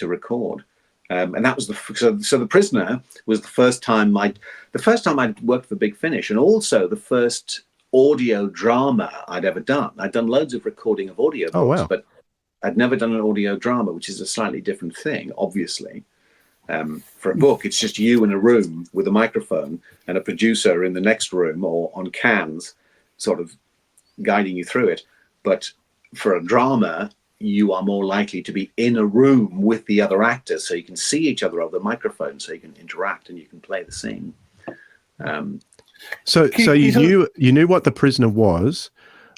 record. And that was so The Prisoner was the first time I'd worked for Big Finish, and also the first audio drama I'd ever done. I'd done loads of recording of audiobooks, but I'd never done an audio drama, which is a slightly different thing, obviously. For a book, it's just you in a room with a microphone and a producer in the next room or on cans sort of guiding you through it. But for a drama, you are more likely to be in a room with the other actors, so you can see each other over the microphone, so you can interact and you can play the scene. So you knew what The Prisoner was.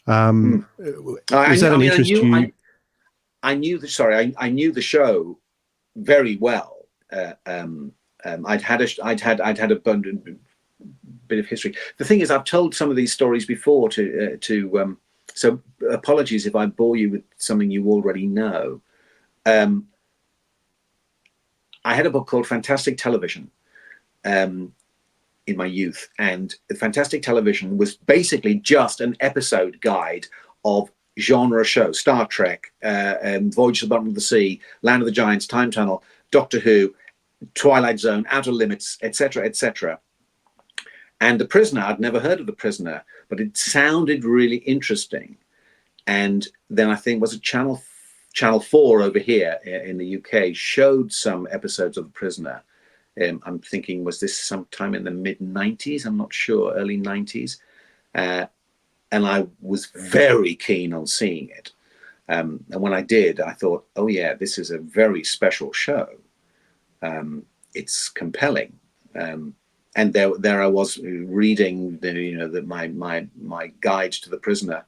Was that an interest you? I knew the show very well. I'd had a bit of history. The thing is, I've told some of these stories before so apologies if I bore you with something you already know. I had a book called Fantastic Television in my youth, and Fantastic Television was basically just an episode guide of genre shows: Star Trek, Voyage to the Bottom of the Sea, Land of the Giants, Time Tunnel, Doctor Who, Twilight Zone, Outer Limits, etc., etc. And The Prisoner, I'd never heard of The Prisoner, but it sounded really interesting. And then I think, was it Channel 4 over here in the UK showed some episodes of The Prisoner. I'm thinking, was this sometime in the mid-90s? I'm not sure, early 90s. And I was very keen on seeing it. And when I did, I thought, oh yeah, this is a very special show. It's compelling. And there I was reading my guide to The Prisoner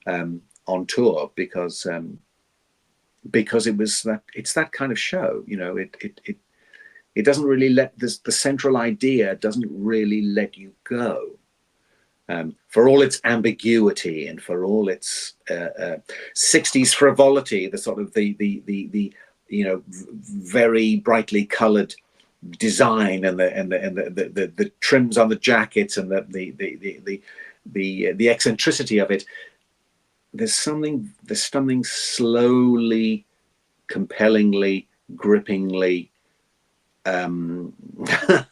on tour because it's that kind of show. It doesn't really let the central idea doesn't really let you go. For all its ambiguity and for all its 60s frivolity, the sort of the very brightly coloured design and the trims on the jackets and the eccentricity of it, there's something slowly, compellingly, grippingly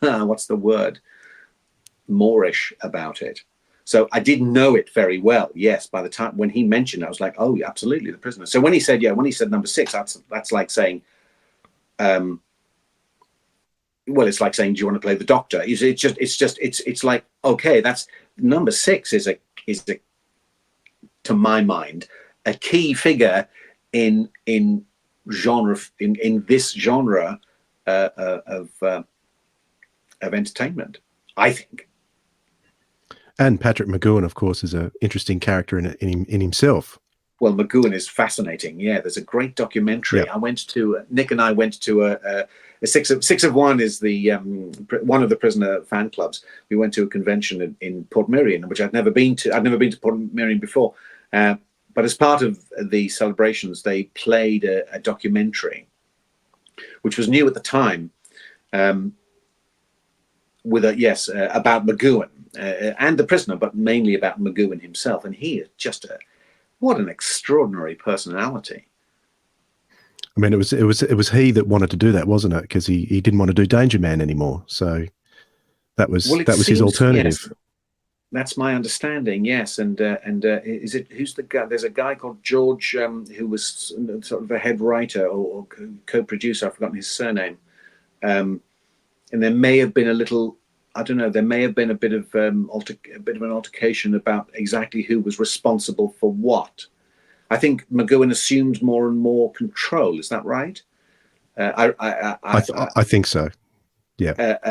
what's the word, Moorish about it. So I didn't know it very well. Yes, by the time when he mentioned it, I was like, oh, absolutely, The Prisoner. So when he said number 6, that's like saying, well, it's like saying, do you want to play the Doctor? It's like, okay, that's number 6 is to my mind a key figure in genre in this genre of entertainment, I think. And Patrick McGoohan, of course, is an interesting character in himself. Well, McGoohan is fascinating. Yeah, there's a great documentary. Yeah. Nick and I went to a 6 of 1 is the one of the Prisoner fan clubs. We went to a convention in Portmerion, which I'd never been to. I'd never been to Portmerion before. But as part of the celebrations, they played a documentary, which was new at the time, about McGoohan and The Prisoner, but mainly about McGoohan himself. And he is just what an extraordinary personality. I mean, it was he that wanted to do that, wasn't it? Because he didn't want to do Danger Man anymore. So that was his alternative. Yes, that's my understanding. Yes, and is it who's the guy? There's a guy called George who was sort of a head writer or co-producer. I've forgotten his surname. And there may have been a little. I don't know. There may have been a bit of an altercation about exactly who was responsible for what. I think McGoohan assumed more and more control. Is that right? I think so. Yeah.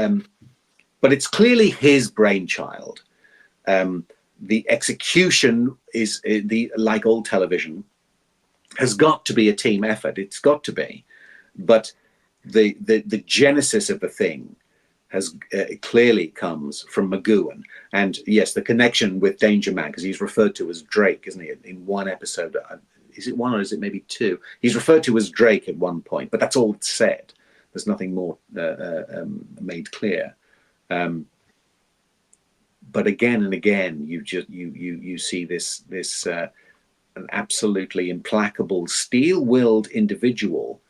But it's clearly his brainchild. The execution is like all television has got to be a team effort. It's got to be, but the genesis of the thing has clearly comes from McGoohan. And yes, the connection with Danger Man, because he's referred to as Drake, isn't he? In one episode, is it one or is it maybe 2? He's referred to as Drake at one point, but that's all it's said. There's nothing more made clear. But again and again, you see this an absolutely implacable, steel-willed individual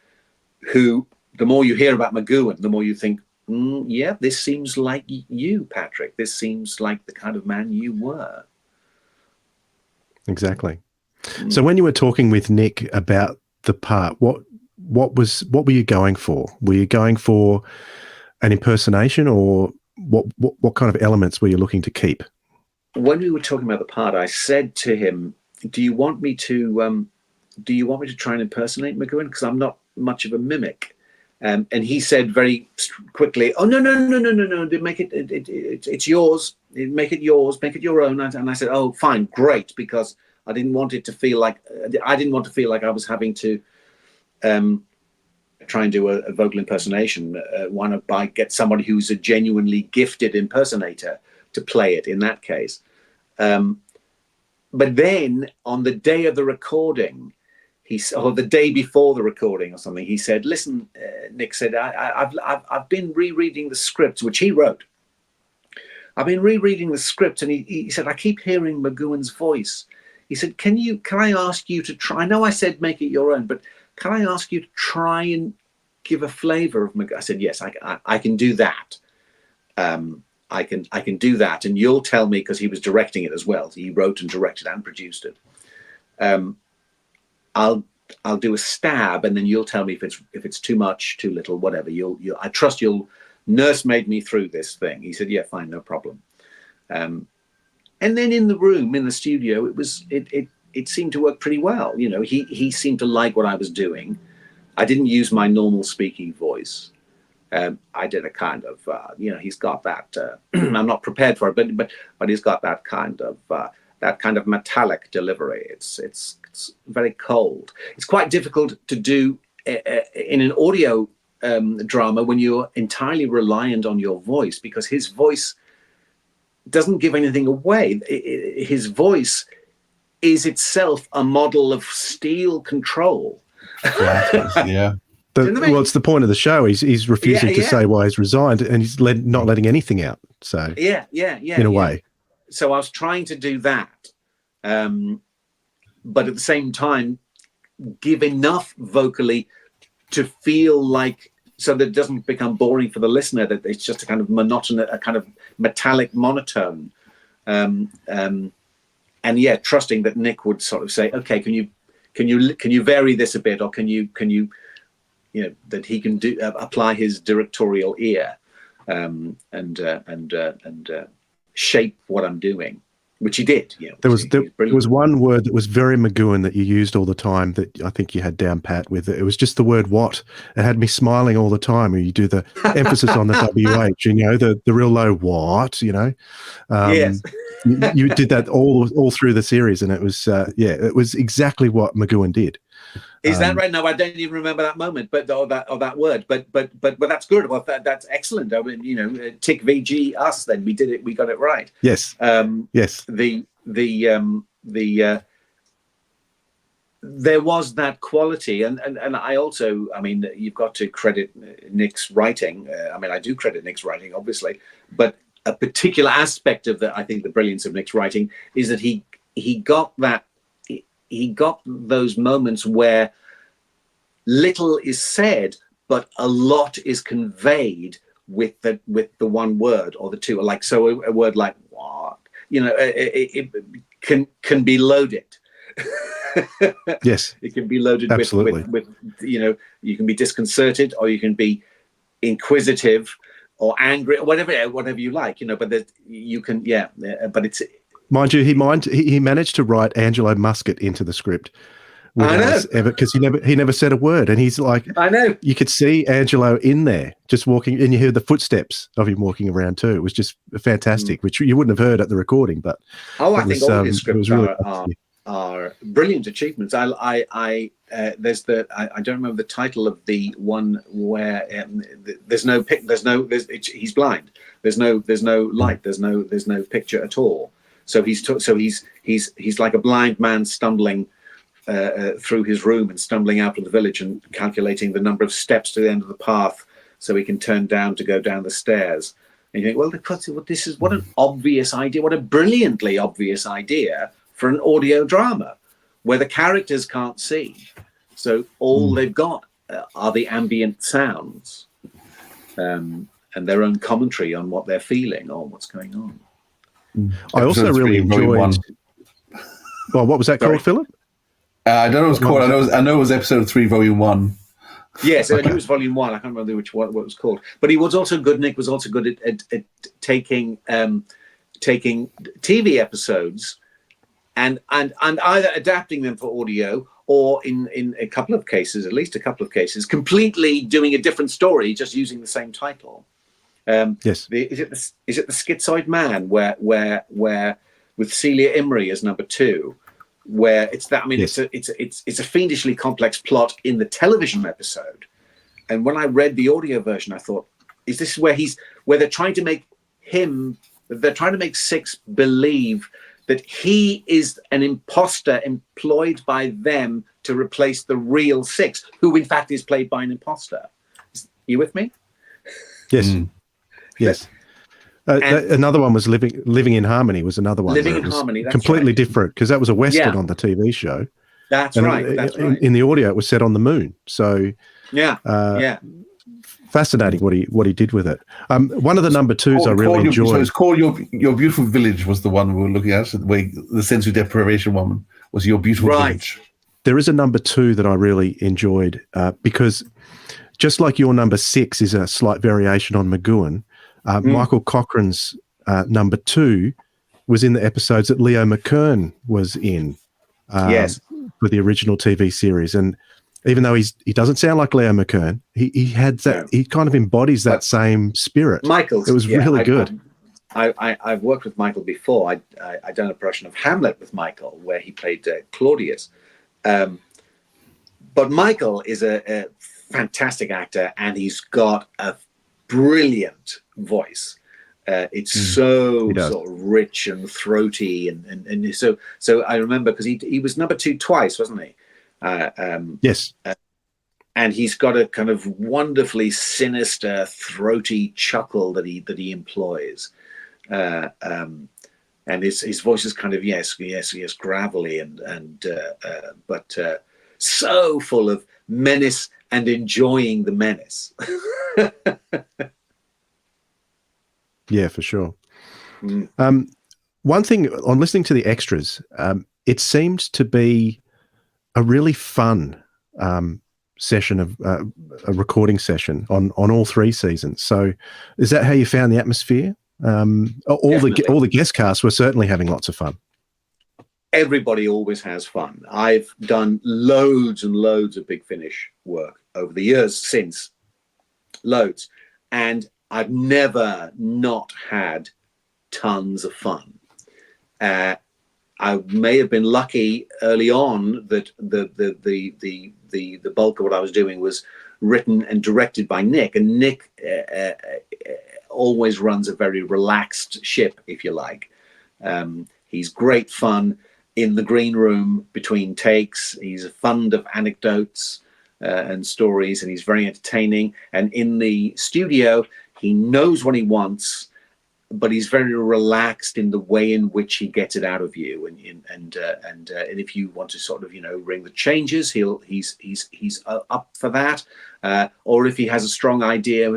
who, the more you hear about McGoohan, the more you think, yeah, this seems like you, Patrick. This seems like the kind of man you were. Exactly. So when you were talking with Nick about the part, what were you going for? Were you going for an impersonation, or what kind of elements were you looking to keep? When we were talking about the part, I said to him, "Do you want me to try and impersonate McGoohan? Because I'm not much of a mimic." And he said very quickly, "Oh no! Make it. It's yours. Make it yours. Make it your own." And I said, "Oh, fine, great," because I didn't want it to feel like I was having to try and do a vocal impersonation. Why not get somebody who's a genuinely gifted impersonator to play it in that case? But then on the day of the recording, or the day before the recording or something, he said, "Listen," Nick said, I've been rereading the script, which he wrote. I've been rereading the script, and he said, "I keep hearing McGoohan's voice." He said, "Can I ask you to try?" I know I said make it your own, but can I ask you to try and give a flavour of McGoohan? I said, "Yes, I can do that. I can do that, and you'll tell me," because he was directing it as well. He wrote and directed and produced it. I'll do a stab, and then you'll tell me if it's too much, too little, whatever. I trust you'll nursemaid me through this thing. He said, "Yeah, fine, no problem." And then in the room, in the studio, it seemed to work pretty well. You know, he seemed to like what I was doing. I didn't use my normal speaking voice. I did a kind of, he's got that. I'm not prepared for it, but he's got that kind of metallic delivery. It's very cold. It's quite difficult to do in an audio drama when you're entirely reliant on your voice, because his voice doesn't give anything away. His voice is itself a model of steel control. Yeah. Well, it's the point of the show. He's refusing to say why he's resigned, and he's not letting anything out. So in a way. So I was trying to do that, but at the same time, give enough vocally to feel like, so that it doesn't become boring for the listener, that it's just a kind of monotonous, a kind of metallic monotone. And trusting that Nick would sort of say, "Okay, can you vary this a bit, or can you that he can apply his directorial ear and shape what I'm doing," which he did. There was one word that was very McGoohan that you used all the time that I think you had down pat with it. It was just the word "what." It had me smiling all the time. When you do the emphasis on the WH, the real low "what," Yes. you did that all through the series, and it was it was exactly what McGoohan did. Is that right? No, I don't even remember that moment, but or that word. But that's good. Well, that's excellent. I mean, tick VG us. Then we did it. We got it right. Yes. Yes. There was that quality, and I also, I mean, you've got to credit Nick's writing. I mean, I do credit Nick's writing, obviously, but a particular aspect of I think the brilliance of Nick's writing is that he got that. He got those moments where little is said, but a lot is conveyed with the one word or the two. Like, so a word like "what," it can be loaded. Yes, it can be loaded absolutely. with you can be disconcerted, or you can be inquisitive or angry, or whatever you like. But you can, but it's. Mind you, he managed to write Angelo Muscat into the script. I know, because he never said a word, and he's like, I know. You could see Angelo in there just walking, and you heard the footsteps of him walking around too. It was just fantastic, which you wouldn't have heard at the recording. But I think all his scripts are brilliant achievements. There's I don't remember the title of the one where he's blind. There's no light. There's no picture at all. So he's like a blind man stumbling through his room and stumbling out of the village and calculating the number of steps to the end of the path so he can turn down to go down the stairs. And you think, well, this is what an obvious idea, what a brilliantly obvious idea for an audio drama where the characters can't see. So all they've got are the ambient sounds and their own commentary on what they're feeling or what's going on. I also really enjoyed. Well, what was that called, Philip? I don't know what it was called. I know it was episode 3, volume 1. Yes, it was volume 1. I can't remember what it was called. But he was also good. Nick was also good at taking TV episodes and either adapting them for audio or in a couple of cases, at least a couple of cases, completely doing a different story, just using the same title. Yes. Is it the Schizoid Man where with Celia Imrie as number 2, where it's that? I mean, yes. it's a fiendishly complex plot in the television episode. And when I read the audio version, I thought, is this where they're trying to make Six believe that he is an imposter employed by them to replace the real Six, who in fact is played by an imposter. Are you with me? Yes. Yes. Another one was Living in Harmony was another one. Living in Harmony, that's completely right. different, because that was a Western on the TV show. That's right. In the audio, it was set on the moon. So fascinating what he did with it. One of the number 2s I really enjoyed. So it's called Your Beautiful Village was the one we were looking at. Where the sensory deprivation one was Your Beautiful Village. There is a number 2 that I really enjoyed because just like your number 6 is a slight variation on McGoohan, Michael Cochrane's number 2 was in the episodes that Leo McKern was in for the original TV series. And even though he doesn't sound like Leo McKern, he had that, he kind of embodies that same spirit. Michael's, it was really good. I've worked with Michael before. I done a production of Hamlet with Michael where he played Claudius. But Michael is a fantastic actor, and he's got a brilliant voice. It's so sort of rich and throaty, and so I remember because he was number 2 twice, wasn't he? Yes. And he's got a kind of wonderfully sinister, throaty chuckle that he employs, and his voice is kind of yes, gravelly but so full of menace and enjoying the menace. Yeah, for sure. One thing on listening to the extras, it seemed to be a really fun session of a recording session on all 3 seasons. So, is that how you found the atmosphere? All the guest casts were certainly having lots of fun. Everybody always has fun. I've done loads and loads of Big Finish work over the years since, loads, and I've never not had tons of fun. I may have been lucky early on that the bulk of what I was doing was written and directed by Nick, and Nick always runs a very relaxed ship, if you like. He's great fun in the green room between takes. He's fond of anecdotes and stories, and he's very entertaining. And in the studio, he knows what he wants, but he's very relaxed in the way in which he gets it out of you. And if you want to sort of ring the changes, he's up for that. Or if he has a strong idea,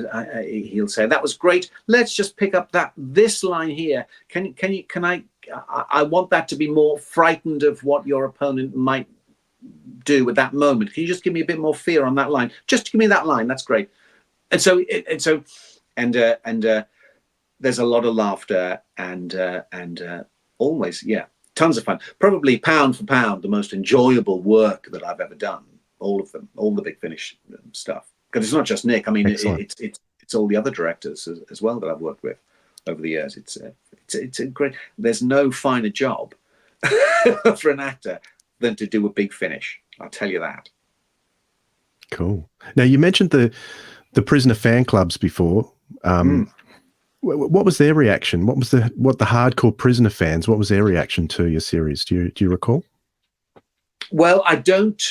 he'll say, "That was great. Let's just pick up this line here. I want that to be more frightened of what your opponent might do at that moment. Can you just give me a bit more fear on that line? Just give me that line. That's great." And so there's a lot of laughter and always, tons of fun. Probably pound for pound, the most enjoyable work that I've ever done. All of them, all the Big Finish stuff. Because it's not just Nick. I mean, it's all the other directors as well that I've worked with over the years. It's a great. There's no finer job for an actor than to do a Big Finish. I'll tell you that. Cool. Now you mentioned the prisoner fan clubs before. What was their reaction? What the hardcore prisoner fans? What was their reaction to your series? Do you recall? Well, I don't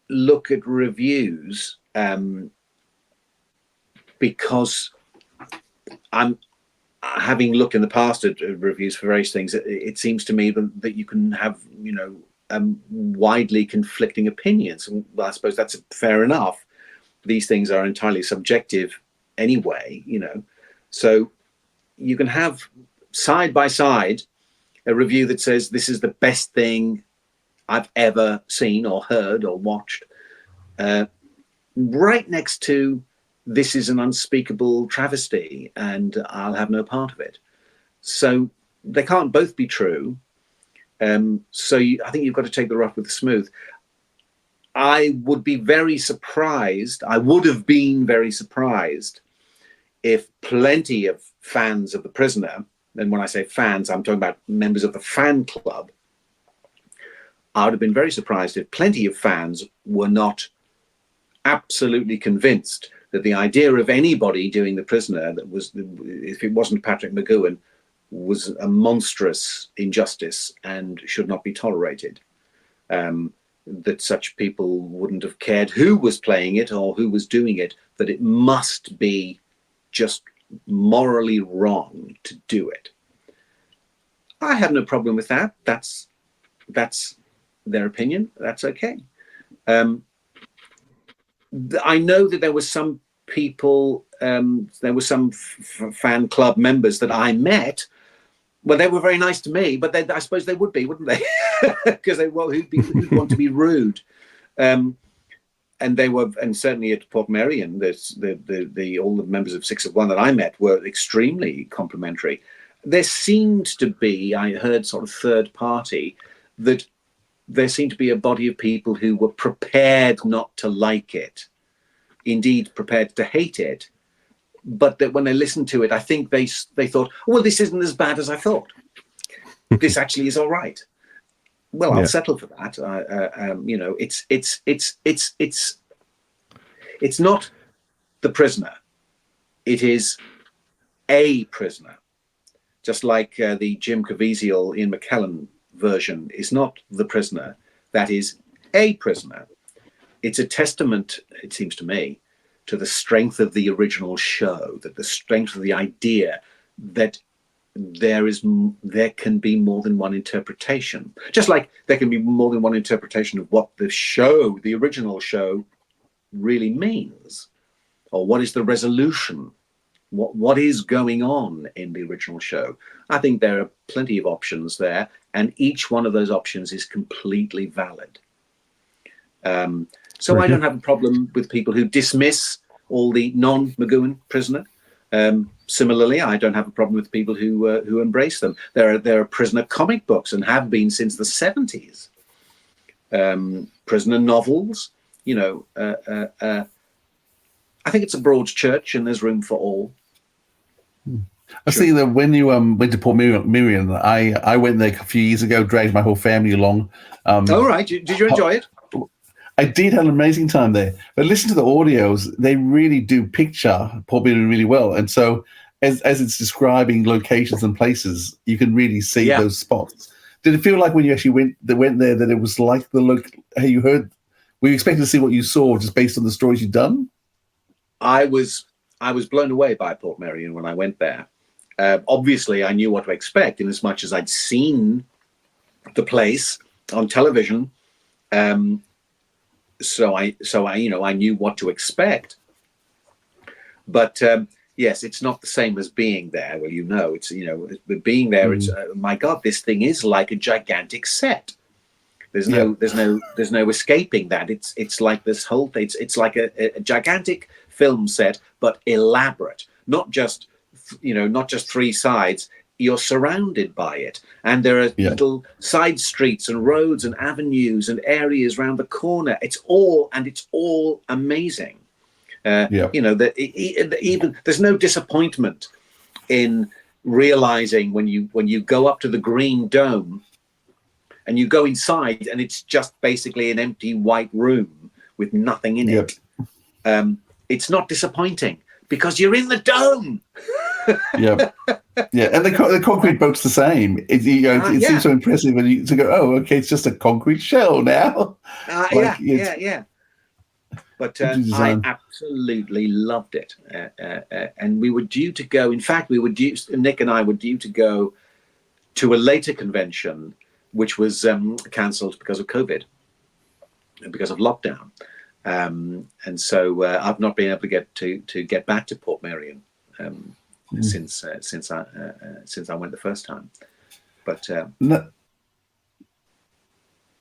look at reviews because I'm having looked in the past at reviews for various things. It seems to me that you can have widely conflicting opinions. Well, I suppose that's fair enough. These things are entirely subjective anyway, so you can have side by side a review that says this is the best thing I've ever seen or heard or watched, right next to this is an unspeakable travesty and I'll have no part of it. So they can't both be true. So I think you've got to take the rough with the smooth. I would be very surprised. I would have been very surprised if plenty of fans of The Prisoner, and when I say fans, I'm talking about members of the fan club, I would have been very surprised if plenty of fans were not absolutely convinced that the idea of anybody doing The Prisoner, that was, if it wasn't Patrick McGoohan, was a monstrous injustice and should not be tolerated. That such people wouldn't have cared who was playing it or who was doing it, that it must be just morally wrong to do it. I have no problem with that. That's their opinion. That's okay. I know that there were some people, there were some fan club members that I met. Well, they were very nice to me, but I suppose they would be, wouldn't they? Because who'd want to be rude? And they were, and certainly at Portmerion, all the members of 6 of 1 that I met were extremely complimentary. There seemed to be, I heard sort of third party, that there seemed to be a body of people who were prepared not to like it, indeed prepared to hate it, but that when they listened to it, I think they thought, well, this isn't as bad as I thought. This actually is all right. Well, I'll settle for that. You know, it's not The Prisoner. It is a prisoner, just like the Jim Caviezel, Ian McKellen version is not The Prisoner. That is a prisoner. It's a testament, it seems to me, to the strength of the original show, that the strength of the idea that there can be more than one interpretation. Just like there can be more than one interpretation of what the show, the original show, really means, or what is the resolution, what is going on in the original show. I think there are plenty of options there, and each one of those options is completely valid. So I don't have a problem with people who dismiss all the non-McGoohan Prisoner. Similarly, I don't have a problem with people who embrace them. There are Prisoner comic books and have been since the 70s. Prisoner novels, you know. I think it's a broad church and there's room for all. I was thinking that when you went to Portmerion, I went there a few years ago, dragged my whole family along. Oh, right. Did you enjoy it? I did have an amazing time there. But listen to the audios, they really do picture Portmerion really well. And so as it's describing locations and places, you can really see those spots. Did it feel like when you actually went there that it was like the look, how you heard, were you expecting to see what you saw just based on the stories you'd done? I was blown away by Portmerion when I went there. Obviously, I knew what to expect in as much as I'd seen the place on television. So I knew what to expect. But yes, it's not the same as being there. Well, it's being there. It's my God, this thing is like a gigantic set. There's no escaping that. It's like this whole thing. It's like a gigantic film set, but elaborate. Not just 3 sides. You're surrounded by it, and there are little side streets and roads and avenues and areas around the corner. It's all amazing. Even there's no disappointment in realizing when you go up to the Green Dome and you go inside and it's just basically an empty white room with nothing in it. It's not disappointing because you're in the dome. Yeah, and the concrete boat's the same. It seems so impressive when you go, oh, okay, it's just a concrete shell now. But I absolutely loved it, and we were due to go. In fact, Nick and I were due to go to a later convention, which was cancelled because of COVID, because of lockdown, and so I've not been able to get back to Portmerion. Since I went the first time, But no,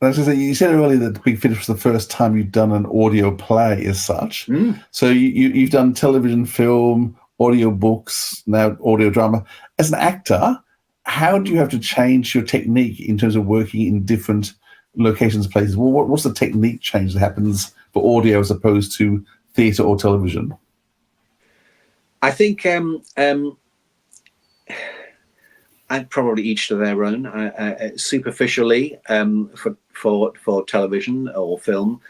you said earlier that Big Finish was the first time you've done an audio play as such. So you've done television, film, audio books, now audio drama. As an actor, how do you have to change your technique in terms of working in different locations, places? Well, what's the technique change that happens for audio as opposed to theatre or television? I think I'd probably each to their own. Superficially, for television or film,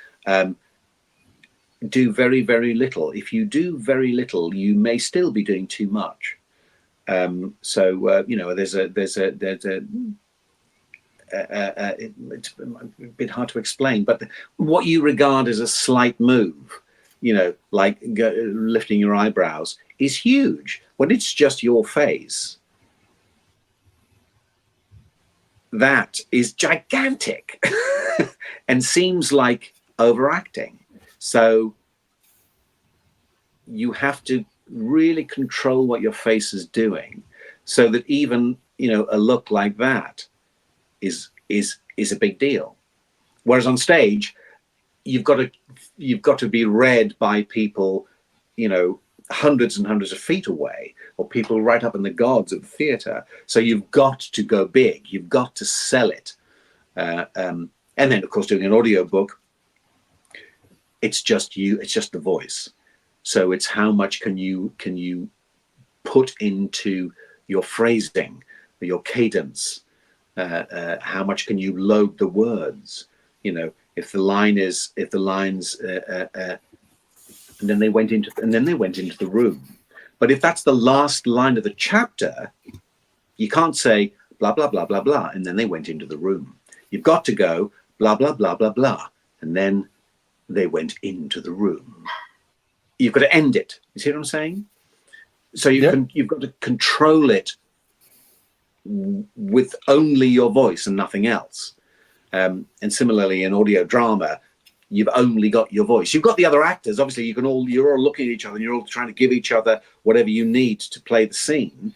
do very, very little. If you do very little, you may still be doing too much. There's it's a bit hard to explain, but what you regard as a slight move, like lifting your eyebrows, is huge. When it's just your face, that is gigantic and seems like overacting. So you have to really control what your face is doing, so that even a look like that is a big deal. Whereas on stage, you've got to be read by people, hundreds and hundreds of feet away, or people right up in the gods of the theatre. So you've got to go big. You've got to sell it. And then, of course, doing an audiobook, it's just you. It's just the voice. So it's how much can you put into your phrasing, your cadence. How much can you load the words? If the lines, and then they went into the room. But if that's the last line of the chapter, you can't say blah blah blah blah blah, and then they went into the room. You've got to go blah blah blah blah blah, and then they went into the room. You've got to end it. You see what I'm saying? So you've got to control it with only your voice and nothing else. And similarly in audio drama, you've only got your voice. You've got the other actors. Obviously, you're all looking at each other and you're all trying to give each other whatever you need to play the scene.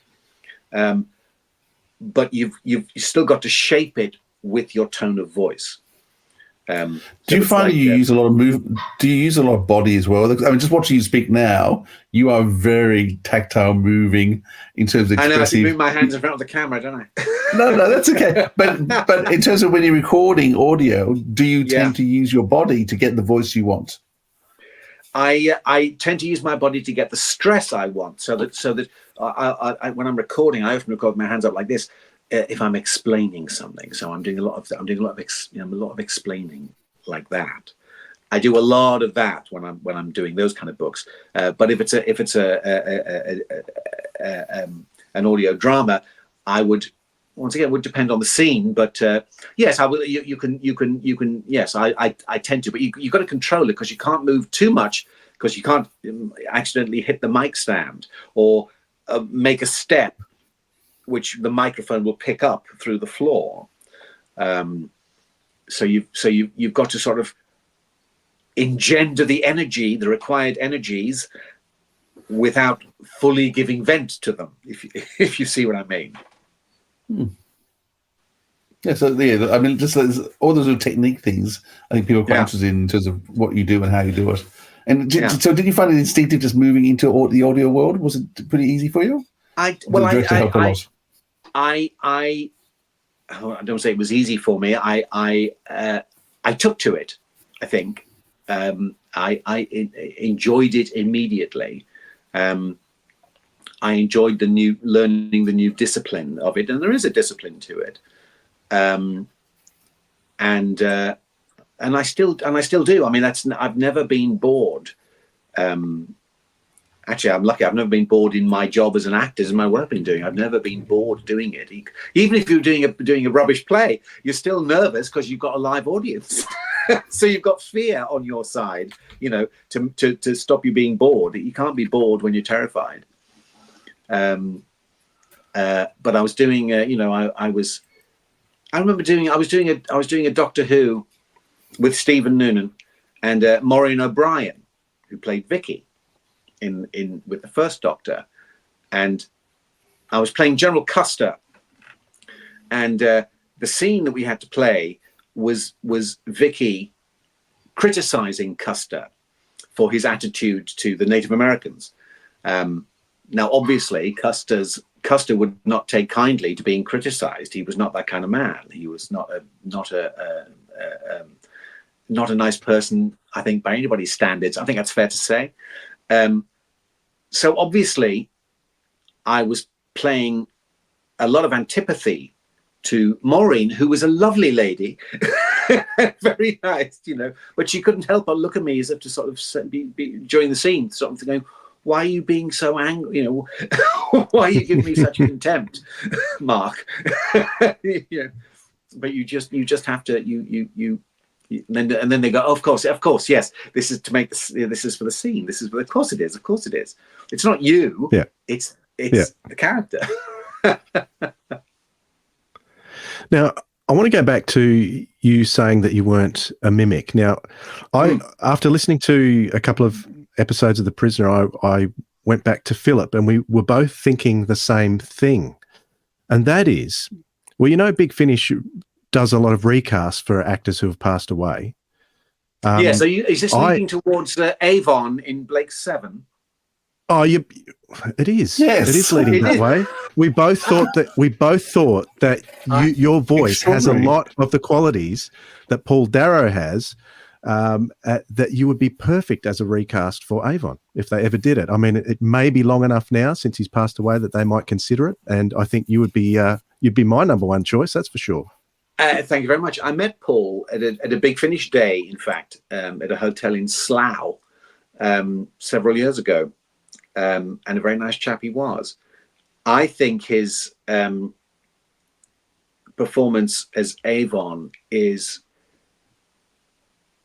But you've still got to shape it with your tone of voice. Do you find you use a lot of do you use a lot of body as well? I mean, just watching you speak now, you are very tactile, moving in terms of expressive. I know, I can move my hands in front of the camera, don't I? No, that's okay. But in terms of when you're recording audio, do you tend to use your body to get the voice you want? I tend to use my body to get the stress I want, so that I when I'm recording, I often record my hands up like this. If I'm explaining something, so I'm doing a lot of explaining like that. I do a lot of that when I'm doing those kind of books. But if it's an audio drama, I would, once again, it would depend on the scene. But yes, I will. You can. Yes, I tend to. But you've got to control it, because you can't move too much, because you can't accidentally hit the mic stand or make a step which the microphone will pick up through the floor. So you've got to sort of engender the energy, the required energies, without fully giving vent to them, if you see what I mean. Yeah, so I mean, just all those little technique things, I think people are quite interested in terms of what you do and how you do it. And so did you find it instinctive just moving into the audio world? Was it pretty easy for you? I don't say it was easy for me. I took to it. I think I enjoyed it immediately. I enjoyed learning the new discipline of it, and there is a discipline to it. And I still do. I mean, I've never been bored. Actually, I'm lucky. I've never been bored in my job as an actor, as my work I've been doing. I've never been bored doing it. Even if you're doing a rubbish play, you're still nervous because you've got a live audience. So you've got fear on your side, to stop you being bored. You can't be bored when you're terrified. But I was doing, I was doing a Doctor Who with Stephen Noonan and Maureen O'Brien, who played Vicky with the first Doctor, and I was playing General Custer, And the scene that we had to play was Vicky criticizing Custer for his attitude to the Native Americans. Now, obviously, Custer would not take kindly to being criticized. He was not that kind of man. He was not a nice person, I think, by anybody's standards. I think that's fair to say. So obviously, I was playing a lot of antipathy to Maureen, who was a lovely lady, very nice, but she couldn't help but look at me as if to sort of be during the scene, sort of thinking, why are you being so angry? Why are you giving me such contempt, Mark? But you just have to and then they go, oh, of course, yes. This is to make this. This is for the scene. This is, of course it is. Of course it is. It's not you. Yeah. It's the character. Now, I want to go back to you saying that you weren't a mimic. Now, after listening to a couple of episodes of The Prisoner, I went back to Philip, and we were both thinking the same thing. And that is, well, Big Finish does a lot of recasts for actors who have passed away. Yeah, so is this leading towards Avon in Blake 7? Oh, it is. Yes, it is leading that way. We both thought that your voice has a lot of the qualities that Paul Darrow has. That you would be perfect as a recast for Avon if they ever did it. I mean, it may be long enough now since he's passed away that they might consider it, and I think you'd be my number one choice. That's for sure. Thank you very much. I met Paul at a Big Finish day, in fact, at a hotel in Slough several years ago, and a very nice chap he was. I think his performance as Avon is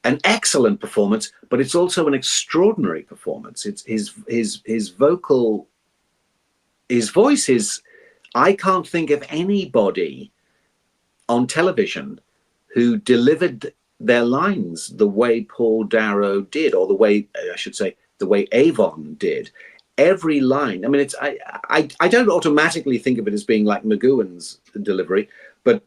an excellent performance, but it's also an extraordinary performance. It's his voice is. I can't think of anybody on television who delivered their lines the way Paul Darrow did, or the way Avon did. Every line. I mean, I don't automatically think of it as being like McGoohan's delivery, but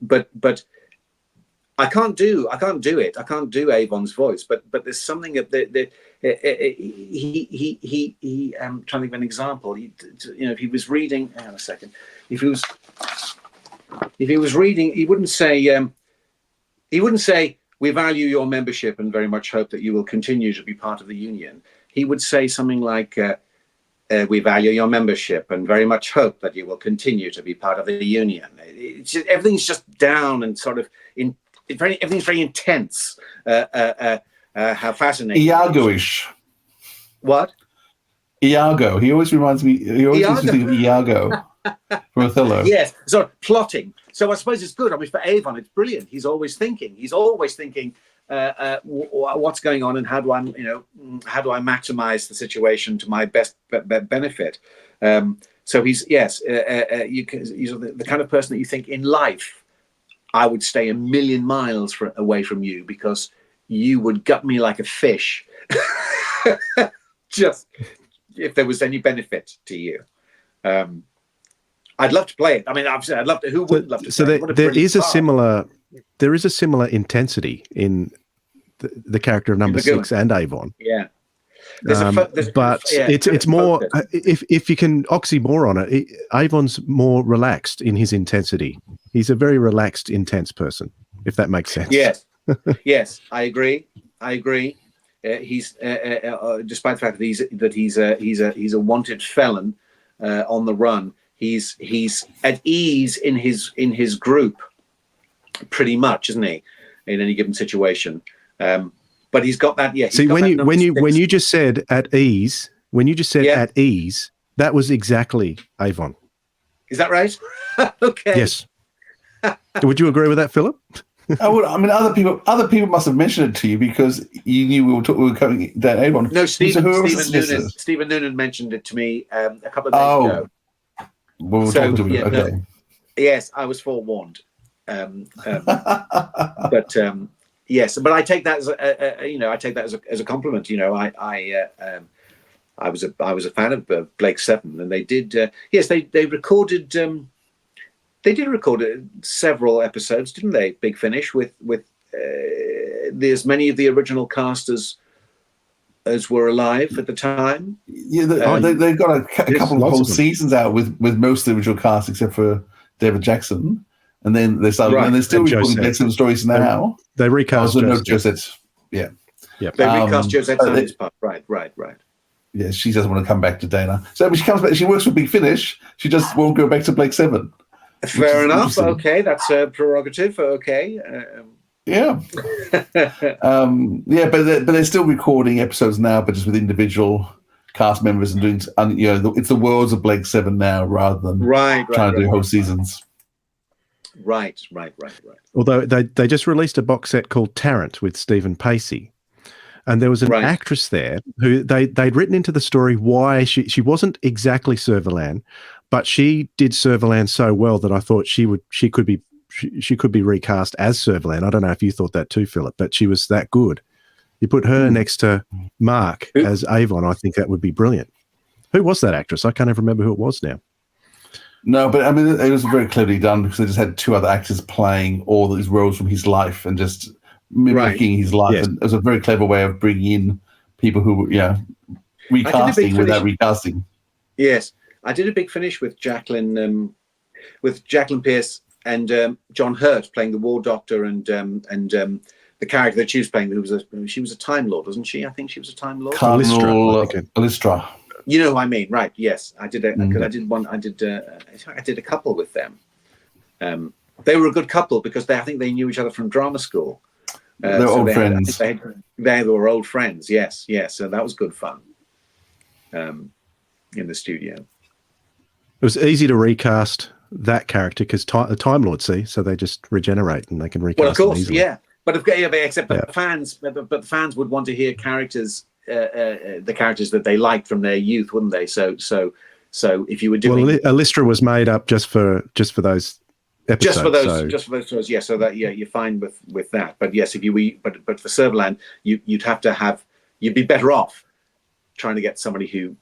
I can't do it. I can't do Avon's voice, but there's something that he trying to think of an example. If he was reading, hang on a second. If he was reading, he wouldn't say, "We value your membership and very much hope that you will continue to be part of the union." He would say something like, "We value your membership and very much hope that you will continue to be part of the union." Everything's just down and sort of everything's very intense. How fascinating! Iago-ish. What? Iago. He always reminds me. He always makes me think of Iago from Othello. Yes. So plotting. So I suppose it's good. I mean, for Avon, it's brilliant. He's always thinking. What's going on and how do I maximize the situation to my best benefit. So he's he's the kind of person that you think in life, I would stay a million miles away from you because you would gut me like a fish, just if there was any benefit to you. I'd love to play it. I mean, obviously, I'd love to. Who wouldn't love to? So play it? there is a similar intensity in the character of Number 6 and Avon. Yeah. It's more if you can oxymoron it. Avon's more relaxed in his intensity. He's a very relaxed, intense person, if that makes sense. Yes, yes, I agree. He's despite the fact that he's a wanted felon on the run. He's at ease in his group, pretty much, isn't he? In any given situation. But he's got that. Yeah. See, when you just said at ease, at ease, that was exactly Avon. Is that right? Okay. Yes. Would you agree with that, Philip? I would. I mean, other people must have mentioned it to you because you knew we were covering that Avon. No, Stephen Noonan mentioned it to me a couple of days ago. Well, we'll talk to you. Okay. No, yes, I was forewarned. But. Yes, but I take that as as a compliment. I was a fan of Blake 7, and they did. They recorded They did record several episodes, didn't they? Big Finish with as many of the original cast as were alive at the time. Yeah, they've got a couple of whole seasons out with most of the original cast except for David Jackson, and then they started, and they're still recording Big Seven stories now. They recast Josette. Yeah, they recast Josette's on his part. Right. Yeah, she doesn't want to come back to Dana. So when she comes back, she works for Big Finish. She just won't go back to Blake 7. Fair enough. Okay, that's a prerogative. Okay. Yeah. But they're still recording episodes now, but just with individual cast members and doing, it's the worlds of Blake 7 now rather than trying to do whole seasons. Right. Although they just released a box set called Tarrant with Stephen Pacey. And there was an actress there who they'd written into the story why she wasn't exactly Servalan, but she did Servalan so well that I thought she could be recast as Servalan. I don't know if you thought that too, Philip, but she was that good. You put her next to Mark as Avon, I think that would be brilliant. Who was that actress? I can't even remember who it was now. No, but I mean, it was very cleverly done because they just had two other actors playing all these roles from his life and just mimicking his life. Yes. And it was a very clever way of bringing in people who, recasting without recasting. Yes, I did a Big Finish with Jacqueline Pearce and John Hurt playing the War Doctor and the character that she was playing, she was a Time Lord, wasn't she? I think she was a Time Lord. Lystra. You know who I mean, right? Yes, I did. I did a couple with them. They were a good couple because I think they knew each other from drama school. They're old friends. They were old friends. Yes. So that was good fun. In the studio, it was easy to recast that character because the Time Lord, so they just regenerate and they can recast. Well, of course, easily. yeah. But except the fans, but the fans would want to hear characters, the characters that they liked from their youth, wouldn't they? So if you were doing, Lystra was made up just for those episodes. Just for those stories, yeah. So that you're fine with that. But yes, but for Servalan, you'd be better off trying to get somebody who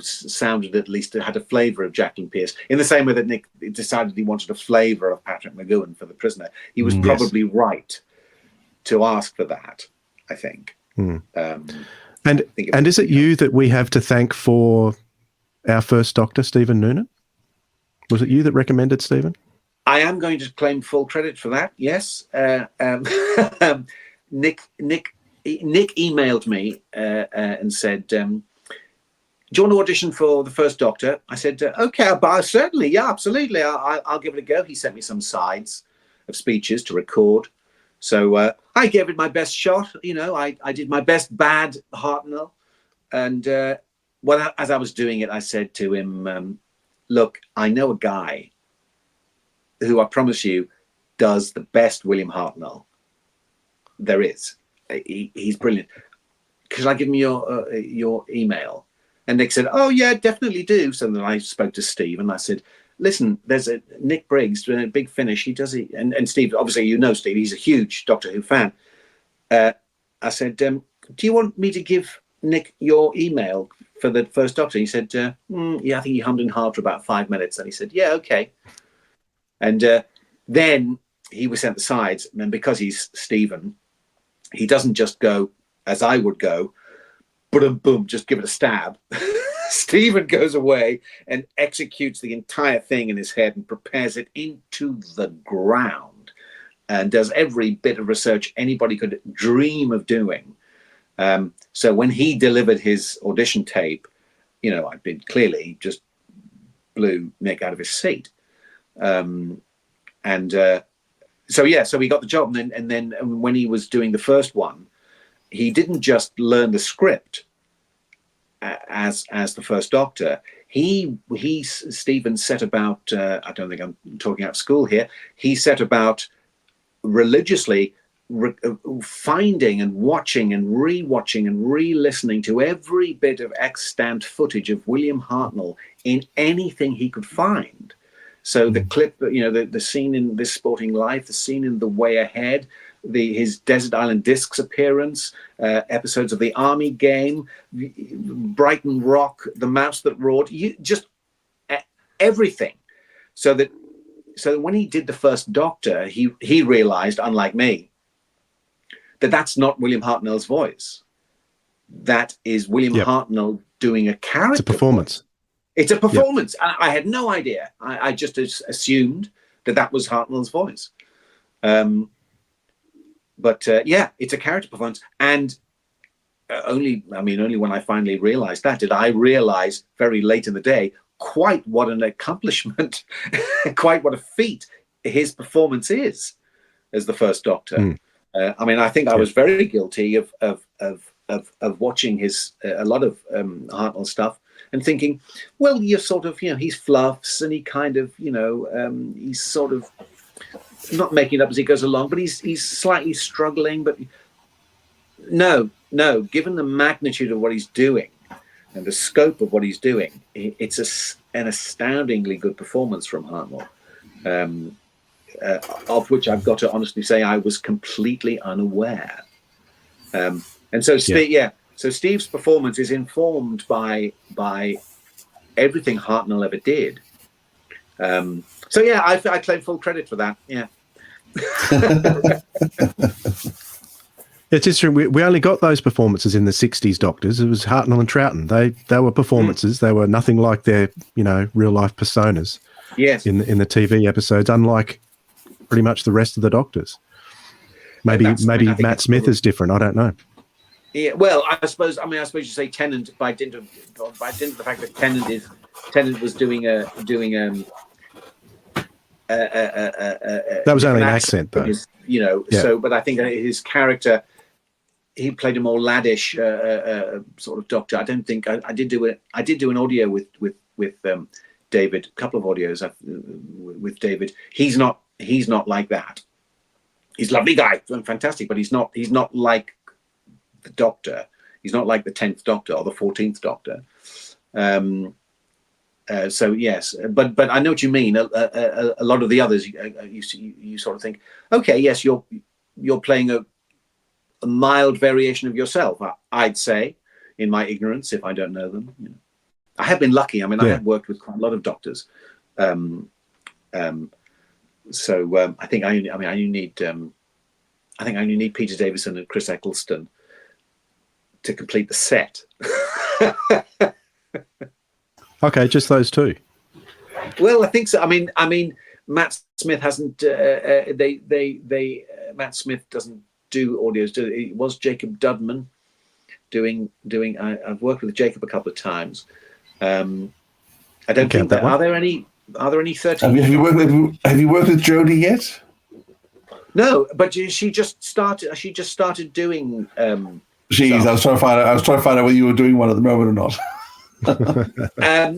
sounded, at least had a flavour of Jacqueline Pearce, in the same way that Nick decided he wanted a flavour of Patrick McGoohan for The Prisoner. He was probably right to ask for that, I think. And is it you that we have to thank for our first Doctor, Stephen Noonan? Was it you that recommended Stephen? I am going to claim full credit for that. Yes, Nick emailed me and said, "Do you want to audition for the first Doctor?" I said, "Okay, certainly, yeah, absolutely. I'll give it a go." He sent me some sides of speeches to record, so I gave it my best shot. I did my best bad Hartnell, and as I was doing it, I said to him, "Look, I know a guy who I promise you does the best William Hartnell there is. He's brilliant. Could I give him your email?" And Nick said, "Oh yeah, definitely do." So then I spoke to Steve and I said, "Listen, there's a Nick Briggs doing a Big Finish. He does it." And Steve, obviously, Steve, he's a huge Doctor Who fan. I said, "Do you want me to give Nick your email for the first Doctor?" He said, "Yeah." I think he hummed and hawed for about 5 minutes. And he said, "Yeah, okay." And then he was sent the sides. And because he's Stephen, he doesn't just go, as I would go, boom, boom, just give it a stab. Stephen goes away and executes the entire thing in his head and prepares it into the ground and does every bit of research anybody could dream of doing. So when he delivered his audition tape, I'd been clearly just blew Nick out of his seat. So he got the job, and then when he was doing the first one, he didn't just learn the script as the first Doctor. Stephen set about. I don't think I'm talking out of school here. He set about religiously finding and watching and rewatching and re-listening to every bit of extant footage of William Hartnell in anything he could find. So the clip, the scene in This Sporting Life, the scene in The Way Ahead, his Desert Island Discs appearance, episodes of The Army Game, Brighton Rock, The Mouse That Roared, just everything. So that so when he did the first Doctor, he realized, unlike me, that that's not William Hartnell's voice. That is William Hartnell doing a character. It's a performance. It's a performance. I had no idea. I just assumed that was Hartnell's voice. But it's a character performance. And only when I finally realized that, did I realize very late in the day quite what an accomplishment, quite what a feat his performance is as the first Doctor. I think I was very guilty of watching a lot of Hartnell stuff and thinking, well, you're sort of, he fluffs and he kind of, he's sort of not making it up as he goes along, but he's slightly struggling. But no, given the magnitude of what he's doing and the scope of what he's doing, it's an astoundingly good performance from Hartnell, of which I've got to honestly say I was completely unaware. And so, so Steve's performance is informed by everything Hartnell ever did. I claim full credit for that. Yeah. It's interesting. We only got those performances in the 60s Doctors. It was Hartnell and Troughton. They were performances. They were nothing like their, real life personas. Yes. In the TV episodes, unlike pretty much the rest of the Doctors. Maybe Matt Smith is different. I don't know. Yeah, well, I suppose you say Tennant by dint of the fact that Tennant was doing that was only an accent, though. So, but I think his character, he played a more laddish sort of Doctor. I don't think I did do an audio with David, a couple of audios with David. He's not like that. He's a lovely guy, fantastic, but he's not like the Doctor. He's not like the 10th Doctor or the 14th Doctor. So yes, but I know what you mean. A lot of the others, you sort of think, okay, yes, you're playing a mild variation of yourself. I'd say, in my ignorance, if I don't know them. I have been lucky. I have worked with quite a lot of Doctors. So I think I only need Peter Davison and Chris Eccleston to complete the set. Okay, just those two. Well, I think so. I mean, Matt Smith hasn't. Matt Smith doesn't do audios. It was Jacob Dudman doing. I've worked with Jacob a couple of times. I don't think that. Are there any 13? Have you worked with Jodie yet? No, but she just started doing. I was trying to find out whether you were doing one at the moment or not.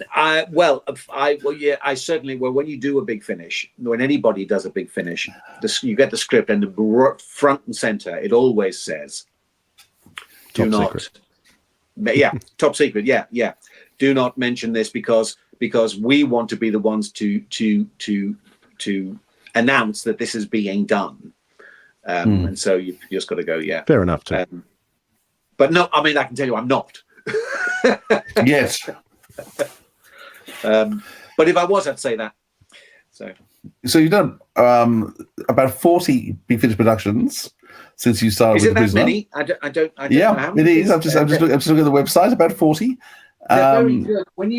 I certainly. Well, when you do a big finish, when anybody does a big finish, you get the script, and the front and center, it always says, "Do not." Secret. Yeah, top secret. Yeah. Do not mention this because we want to be the ones to announce that this is being done. And so you've just got to go. Yeah, fair enough. Too. But no, I can tell you, I'm not. Yes. But if I was, I'd say that. So you've done about 40 big finish productions since you started. Is with it The that Prisoner. many? I don't. Yeah, it is. I'm just looking at the website. About 40. They're very good. When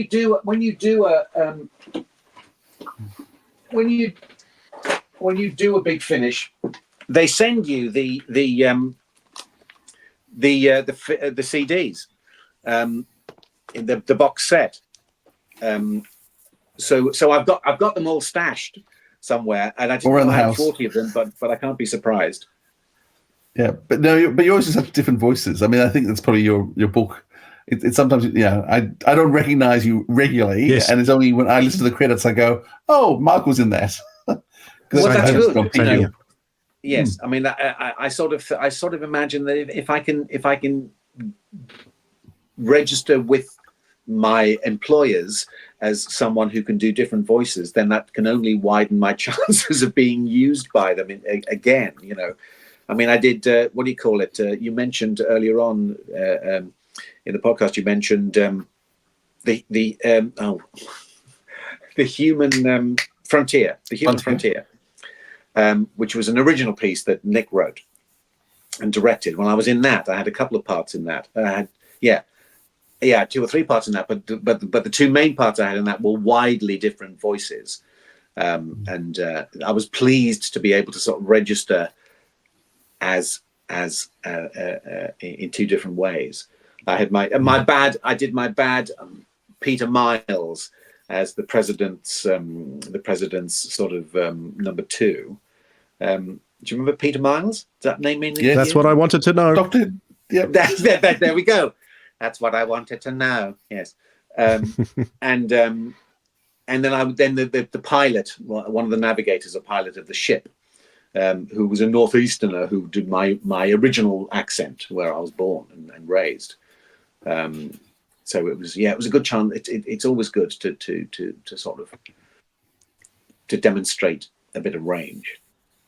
you do a big finish, they send you the CDs, in the box set. So I've got them all stashed somewhere, and I didn't have 40 of them, but I can't be surprised. Yeah, but you always just have different voices. I think that's probably your book. It's sometimes, I don't recognize you regularly, and it's only when I listen to the credits I go, oh, Mark was in that. Well, that's good. Yes, I sort of imagine that if I can register with my employers as someone who can do different voices, then that can only widen my chances of being used by them again. I did what do you call it? You mentioned earlier on in the podcast. You mentioned the human Frontier, The Human Frontier, which was an original piece that Nick wrote and directed. When I was in that, I had a couple of parts in that. I had 2 or 3 parts in that, but the 2 main parts I had in that were widely different voices. And I was pleased to be able to sort of register as in 2 different ways. I had I did my bad Peter Miles as the president's sort of number 2. Do you remember Peter Miles? Does that name mean? Yeah, that's what I wanted to know. Doctor, yeah. There we go. That's what I wanted to know. Yes. And then the pilot, one of the navigators, a pilot of the ship, who was a northeasterner who did my original accent where I was born and raised. So it was a good chance. It's always good to sort of to demonstrate a bit of range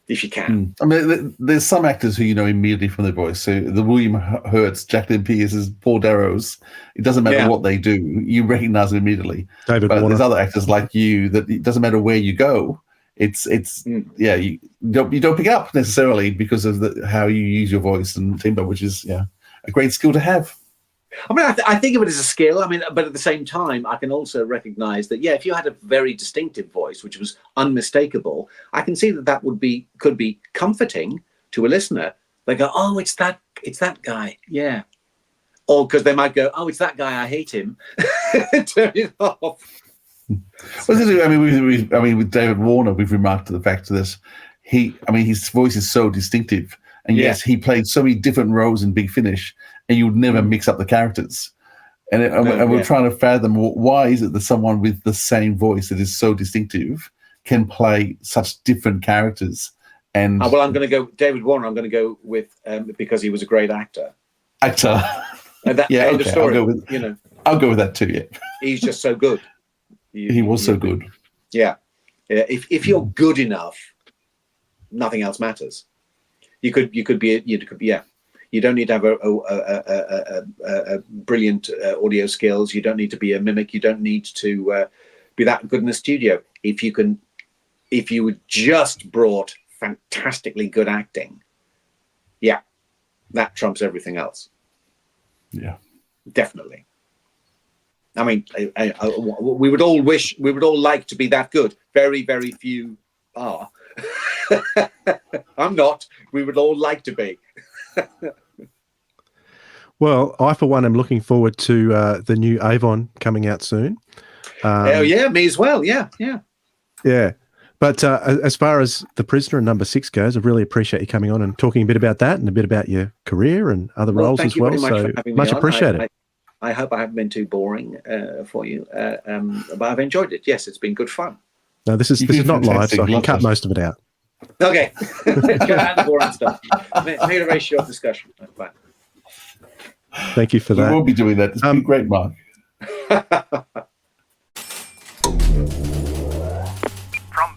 if you can. I mean, there's some actors who you know immediately from their voice. So the William Hurts, Jacqueline Pierce's, Paul Darrow's, it doesn't matter what they do, you recognize them immediately. But there's other actors like you that it doesn't matter where you go. You don't pick up necessarily because of how you use your voice and timbre, which is a great skill to have. I mean, I think of it as a skill. I mean, but at the same time, I can also recognize that, if you had a very distinctive voice, which was unmistakable, I can see that could be comforting to a listener. They go, "Oh, it's that guy," yeah. Or because they might go, "Oh, it's that guy. I hate him." Turn it off. Well, I mean, with David Warner, we've remarked to the fact that his voice is so distinctive, and yes, he played so many different roles in Big Finish. And you would never mix up the characters. And we're trying to fathom why is it that someone with the same voice that is so distinctive can play such different characters? And well, I'm going to go David Warner. I'm going to go with because he was a great actor. End of story. I'll go with that too. Yeah, he's just so good. He was so good. Yeah, if you're good enough, nothing else matters. You could be. You don't need to have a brilliant audio skills. You don't need to be a mimic. You don't need to be that good in the studio. If you just brought fantastically good acting, that trumps everything else. Yeah, definitely. I mean, we would all like to be that good. Very, very few are. I'm not. We would all like to be. Well, I for one am looking forward to the new Avon coming out soon. Me as well. Yeah. But as far as The Prisoner and number 6 goes, I really appreciate you coming on and talking a bit about that and a bit about your career and other roles as well. So much appreciated. I hope I haven't been too boring for you, but I've enjoyed it. Yes, it's been good fun. No, this is not live, so I can cut most of it out. Okay. Cut out the boring stuff. Make a very short discussion. Fine. Thank you for that. We won't be doing that. It's been great, Mark. From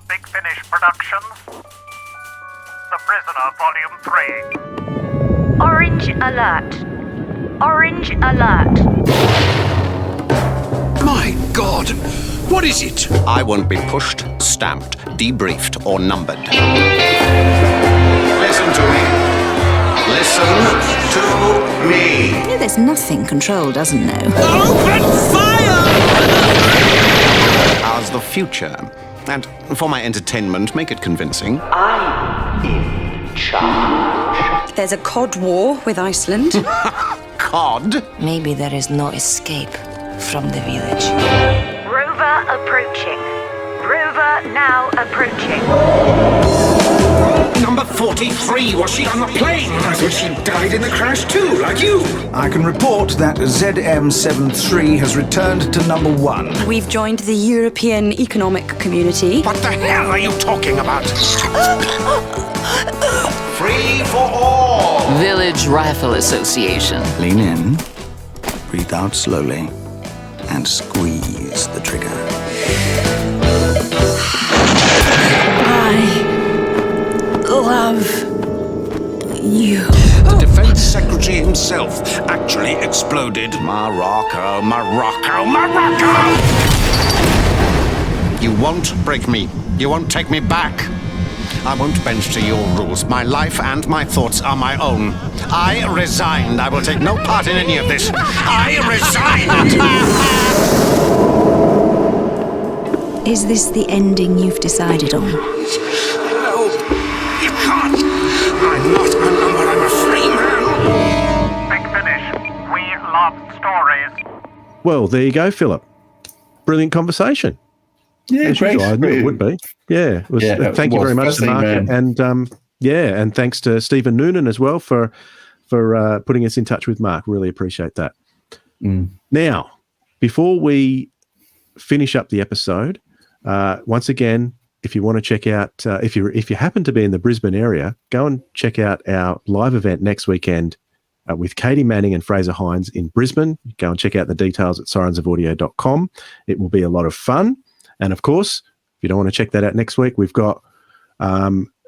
Big Finish Productions, The Prisoner, Volume 3. Orange alert. Orange alert. My God! What is it? I won't be pushed, stamped, debriefed, or numbered. Listen to me. Listen to me. You know, there's nothing Control doesn't know. Open fire! How's the future? And for my entertainment, make it convincing. I'm in charge. There's a cod war with Iceland. Cod? Maybe there is no escape from the village. Rover approaching. Rover now approaching. Number 43, was she on the plane? I thought she died in the crash too, like you. I can report that ZM73 has returned to number 1. We've joined the European Economic Community. What the hell are you talking about? Free for all! Village Rifle Association. Lean in, breathe out slowly, and squeeze the trigger. I love you. The Defense Secretary himself actually exploded. Morocco, Morocco, Morocco! You won't break me. You won't take me back. I won't bend to your rules. My life and my thoughts are my own. I resign. I will take no part in any of this. I resign! Is this the ending you've decided on? No, you can't. I'm not a number. I'm a free man. Big Finish. We love stories. Well, there you go, Philip. Brilliant conversation. Yeah, as great. usual. I knew it would be. Yeah. Thank you very much to Mark, and and thanks to Stephen Noonan as well for putting us in touch with Mark. Really appreciate that. Now, before we finish up the episode, once again, if you want to check out, if you happen to be in the Brisbane area, go and check out our live event next weekend with Katie Manning and Fraser Hines in Brisbane. Go and check out the details at sirensofaudio.com. It will be a lot of fun. And of course, if you don't want to check that out next week, we've got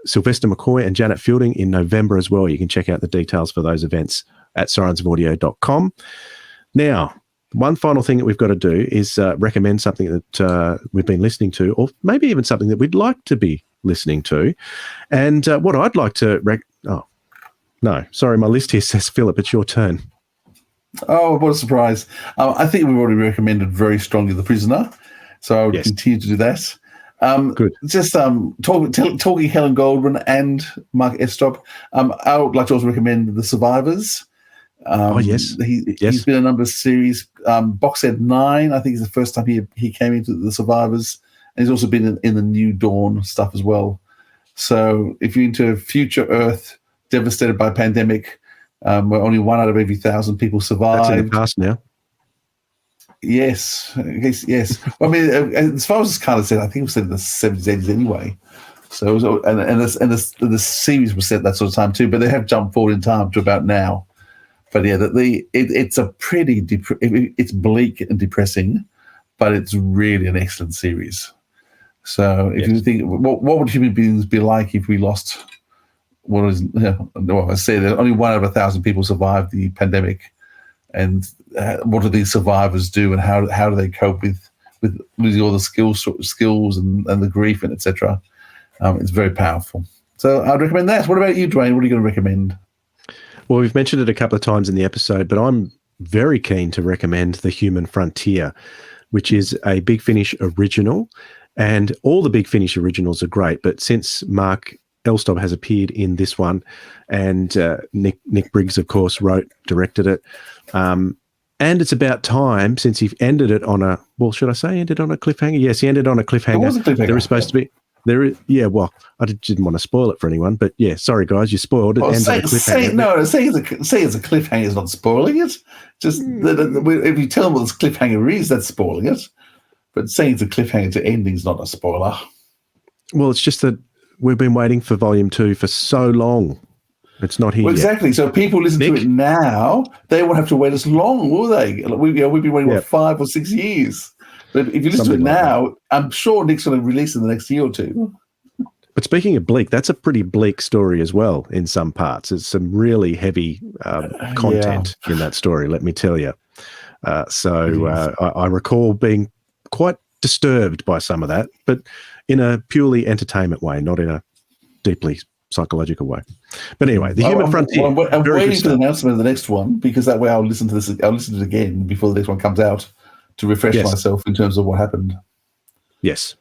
Sylvester McCoy and Janet Fielding in November as well. You can check out the details for those events at sirensofaudio.com. Now, one final thing that we've got to do is recommend something that we've been listening to, or maybe even something that we'd like to be listening to. And what I'd like to my list here says, Philip, it's your turn. Oh, what a surprise. I think we've already recommended very strongly The Prisoner, so I would continue to do that. Good. Just talking Helen Goldman and Mark Elstob, I would like to also recommend The Survivors. He's been in a number of series. Box set 9, I think, is the first time he came into The Survivors, and he's also been in the New Dawn stuff as well. So if you're into future Earth devastated by a pandemic, where only 1 out of every 1,000 people survived. That's in the past now. Yes. Well, I mean, as far as it's kind of said, I think it was set in the 70s, 80s anyway. So, it was, and the series was set that sort of time too, but they have jumped forward in time to about now. But yeah, it's a pretty, it's bleak and depressing, but it's really an excellent series. So if you think, what would human beings be like if we lost, I say that only 1 out of 1,000 people survived the pandemic, and what do these survivors do, and how do they cope with losing all the skills and the grief and etc. It's very powerful. So I'd recommend that. What about you, Dwayne? What are you going to recommend? Well, we've mentioned it a couple of times in the episode, but I'm very keen to recommend The Human Frontier, which is a Big Finish original, and all the Big Finish originals are great, but since Mark Elstob has appeared in this one, and Nick Briggs, of course, directed it. And it's about time, since he ended it on a, should I say ended on a cliffhanger? Yes, he ended on a cliffhanger. It was a cliffhanger. There was supposed to be, I didn't want to spoil it for anyone, but yeah, sorry guys, you spoiled it. Saying it's a cliffhanger is not spoiling it. Just if you tell them what this cliffhanger is, that's spoiling it. But saying it's a cliffhanger to ending is not a spoiler. Well, it's just that we've been waiting for Volume 2 for so long. It's not here yet. Exactly. So people listen to it now, they won't have to wait as long, will they? We've been waiting, 5 or 6 years. But if you listen to it now, I'm sure Nick's going to release it in the next year or two. But speaking of bleak, that's a pretty bleak story as well in some parts. It's some really heavy content in that story, let me tell you. I recall being quite disturbed by some of that, but in a purely entertainment way, not in a deeply psychological way. But anyway, The Human Frontier. I'm waiting for the announcement of the next one, because that way I'll listen to this. I'll listen to it again before the next one comes out to refresh myself in terms of what happened. Yes.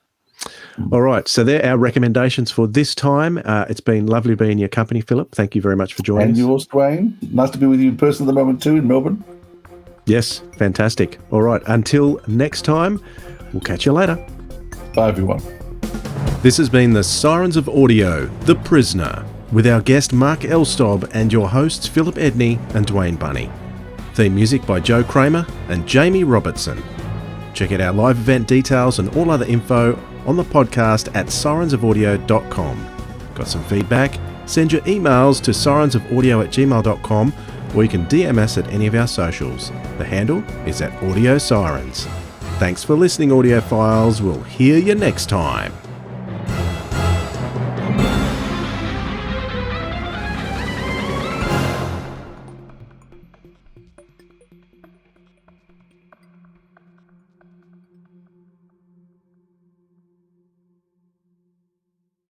All right. So there are our recommendations for this time. It's been lovely being in your company, Philip. Thank you very much for joining us. And yours, Dwayne. Nice to be with you in person at the moment too, in Melbourne. Yes. Fantastic. All right. Until next time, we'll catch you later. Bye, everyone. This has been the Sirens of Audio, The Prisoner, with our guest Mark Elstob and your hosts Philip Edney and Dwayne Bunny. Theme music by Joe Kramer and Jamie Robertson. Check out our live event details and all other info on the podcast at sirensofaudio.com. Got some feedback? Send your emails to sirensofaudio@gmail.com, or you can DM us at any of our socials. The handle is @AudioSirens. Thanks for listening, audiophiles. We'll hear you next time.